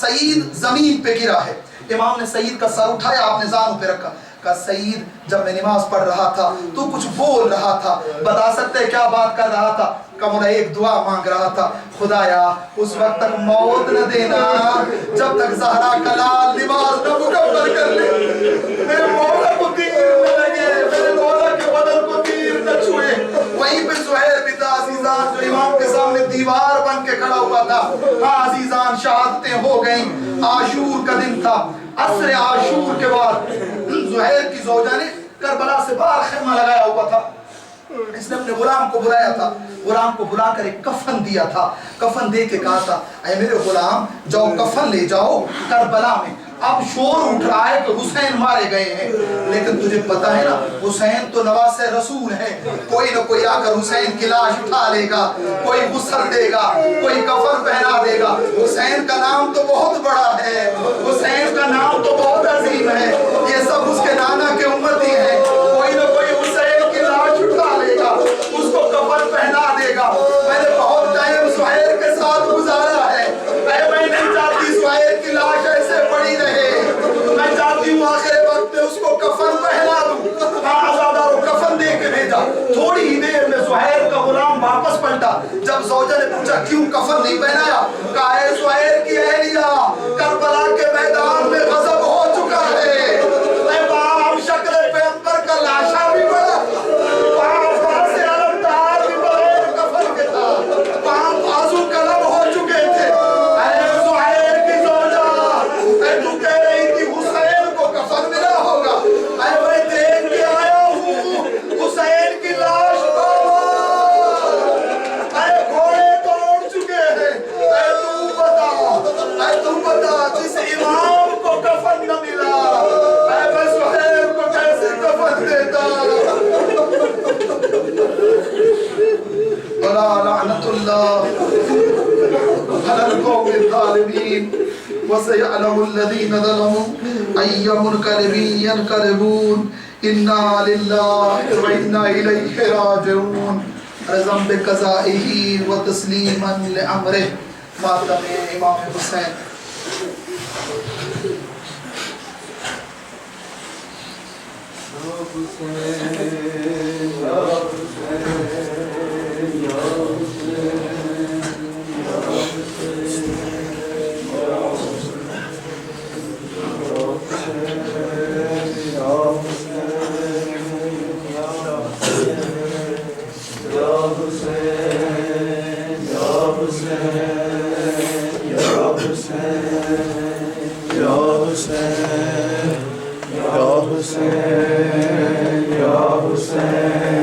سعید زمین پہ گرا ہے. امام نے سعید کا سر اٹھایا اپنے زانوں پہ رکھا، کہا سعید جب میں نماز پڑھ رہا تھا تو کچھ بول رہا تھا، بتا سکتے ہیں کیا بات کر رہا تھا؟ کمرہ ایک دعا مانگ رہا تھا خدایا اس وقت تک موت نہ دینا جب تک زہرا کا لال نماز نہ مکمل کر لے، میرے مولا کو تیر نہ لگے، میرے مولا کے بدن کو تیر نہ چھوئے. وہیں پہ زہیر بھی تھا عزیزان جو امام کے سامنے دیوار بن کے کھڑا ہوا تھا. ہاں عزیزان شہادتیں ہو گئیں، عاشور کا دن تھا. عصر عاشور کے بعد زہیر کی زوجہ نے کربلا سے باہر خیمہ لگایا ہوا تھا، اس نے اپنے غلام کو بلایا تھا، غلام کو بلا کر ایک کفن دیا تھا. کفن دے کے کہا تھا اے میرے غلام جاؤ کفن لے جاؤ کربلا میں. اب شور اٹھ رہا ہے کہ حسین مارے گئے ہیں، لیکن تجھے پتا ہے نا حسین تو نواسے رسول ہے، کوئی نہ کوئی آ کر حسین کی لاش اٹھا لے گا، کوئی غسل دے گا، کوئی کفن پہنا دے گا. حسین کا نام تو بہت بڑا ہے، حسین کا نام تو بہت عظیم ہے، یہ سب اس کے نانا کے امتی ہیں، کوئی نہ کوئی حسین کی لاش اٹھا لے گا، اس کو کفن پہنا دے گا. میں نے بہت ٹائم زہیر کے ساتھ گزارا ہے، میں نہیں چاہتی زہیر کی لاش ایسے پڑی رہے، میں چاہتی ہوں آخر وقت میں اس کو کفن پہنا دوں. آزادارو کفن دے کے بھیجا. تھوڑی ہی دیر میں زہیر کا غلام واپس پلٹا. جب زوجہ نے پوچھا کیوں کفن نہیں پہنایا، کہا اے زہیر کی اہلیہ کربلا کے میدان میں غضب ہو چکا ہے، اے باپ شکل پیغمبر کا لاشا بھی بڑا، باپ سے علمدار بھی بغیر کفن کے تھا، باپ آنسو قلم ہو چکے تھے. اے زہیر کی زوجہ اے تو کہہ رہی تھی حسین کو کفن ملا ہوگا، اے میں دیکھ کے آیا ہوں حسین کی لاش بابا، اے گھوڑے توڑ چکے ہیں. اے تو بتا جس امام کو کفن نہ ملا اے میں زہیر کو کیسے کفن دیتا. ولا لعنت اللہ علی القوم الظالمین وسيعلم الذين ظلموا أي منقلب ينقلبون إنا لله وإنا إليه راجعون. رضا بقضائه وتسليما لأمره. ماتم امام حسین. یا حسین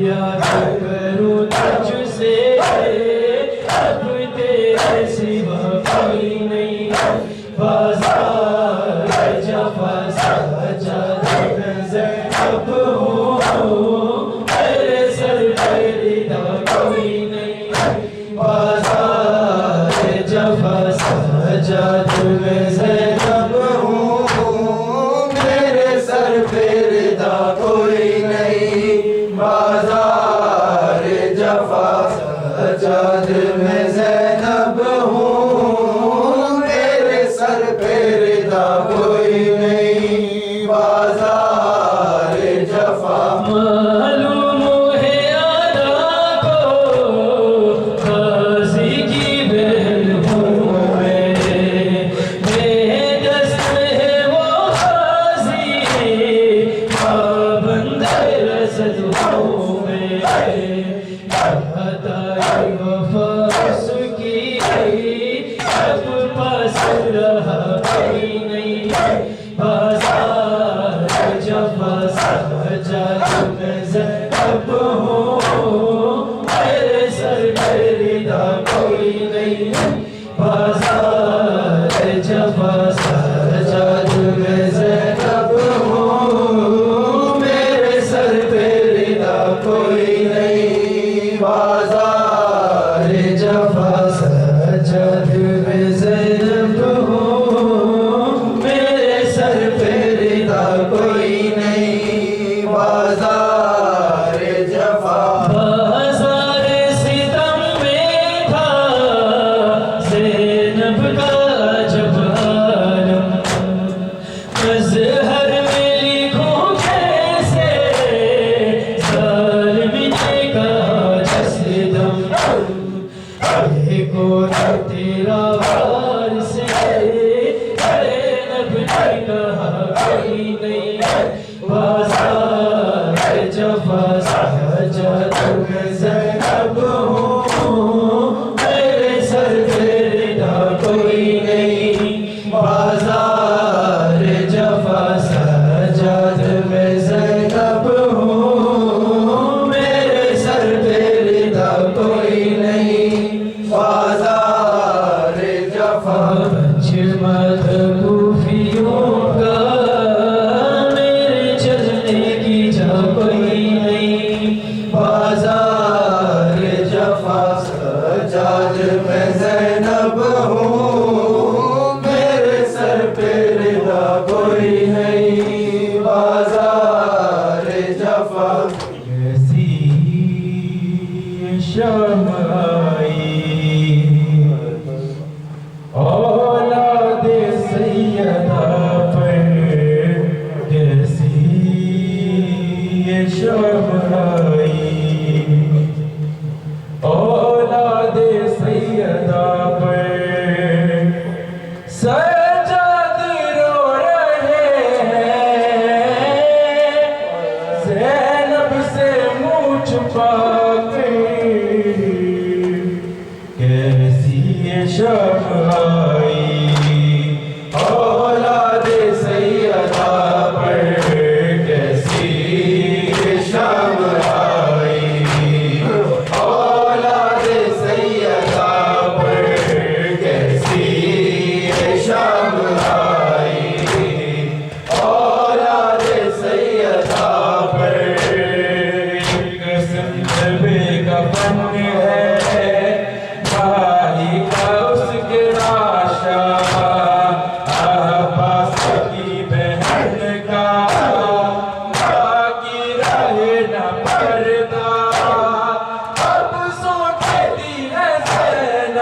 یاد کروں تجھ سے بازار جفا سجاد میں زینب ہوں میرے سر پہ ردا کوئی نہیں بازار جفا معلوم ہے آدھا کو غازی کی بہن ہوں میں دست ہے وہ غازی پابند رسد ہوں میں ہدائی وفا اس کی اب پاس رہا کوئی نہیں بازار جفا سجاد میں زینب ہوں میرے سر پہ ردا کوئی نہیں بازار جفا سجاد میں زینب ہوں میرے سر پہ ردا کوئی نہیں بازار جفا سجاد میں زینب ہوں میرے سر پہ ردا کوئی نہیں بازار جفا بازار ستم میں تھا زینب کا جب عالم مظہر میں لکھوں کیسے ظالم نے کہا جس دم کو تیرا وارث زینب نے کہا کوئی نہیں بازار جفا سجاد میں زینب ہوں میرے سر پہ ردا کوئی نہیں بازار جفا سجاد میں زینب ہوں میرے سر پہ ردا کوئی نہیں بازار جفا مجمد کوفیوں کا میرے چلنے کی جا کوئی نہیں بازار جفا سجاد میں زینب ہوں میرے سر پہ ردا کوئی نہیں بازار جفا کیسی شام آئی اولاد سیدہ پر کیسی شام آئی اولاد سیدہ پر سجاد رو رہے ہیں زینب سے منہ چھپا کر کیسی شام آئی اولاد سیدہ پر کیسی شام آئی اولاد سیدہ پر کیسی شام آئی اولاد سیدہ پر قسم جبے کا فن ہے بھائی کا اس کے راشا عباس کی بہن کا باقی رہے نہ پردہ اب سوچتی ہے زینب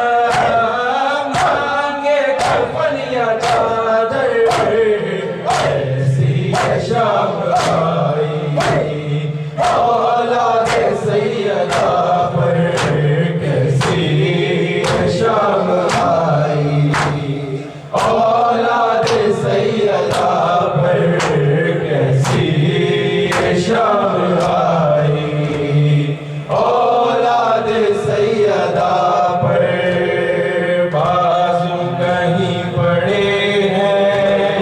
مانگے کفن یا چادر ایسی شام آئی اولاد سیدہ پر کیسی شام آئی اولاد سیدہ پر کیسی شام آئی اولاد سیدہ پر بازو کہیں پڑے ہیں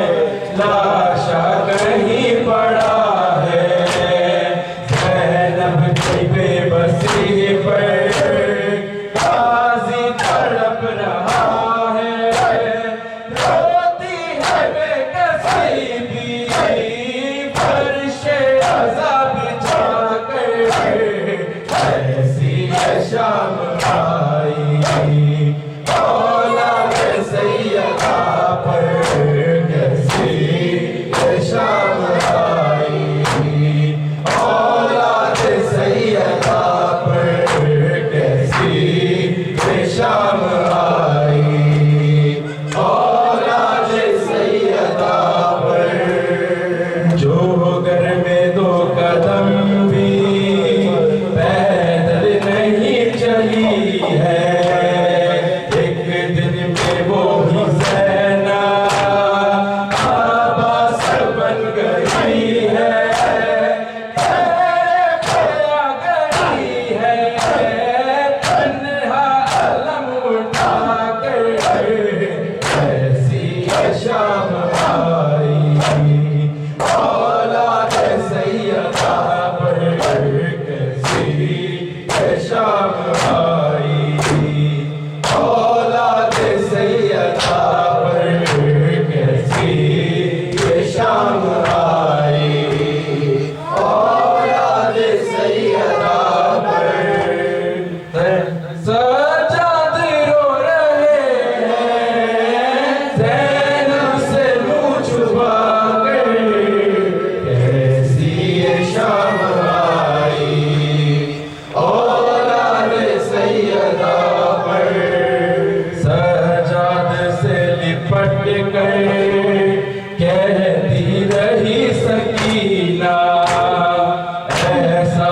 لاشا کہیں پڑا ہے زینب کی بے بسی پر غازی تڑپ رہا ہے روتی ہے بے کسی بھی فرش عذاب بچھا کر ایسی شام آئی اولاد سیدہ پر کیسی شام آئی اولاد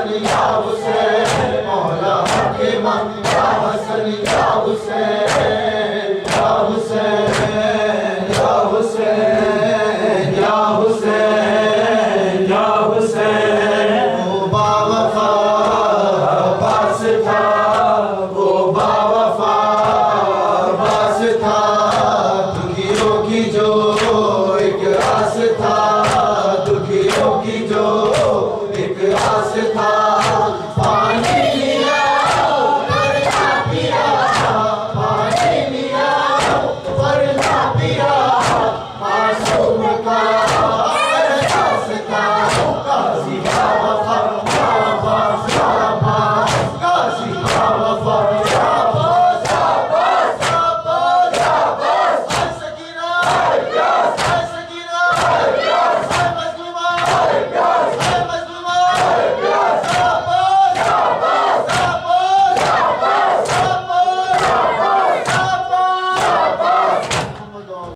حسن یا حسین مولا حکیمن یا حسن یا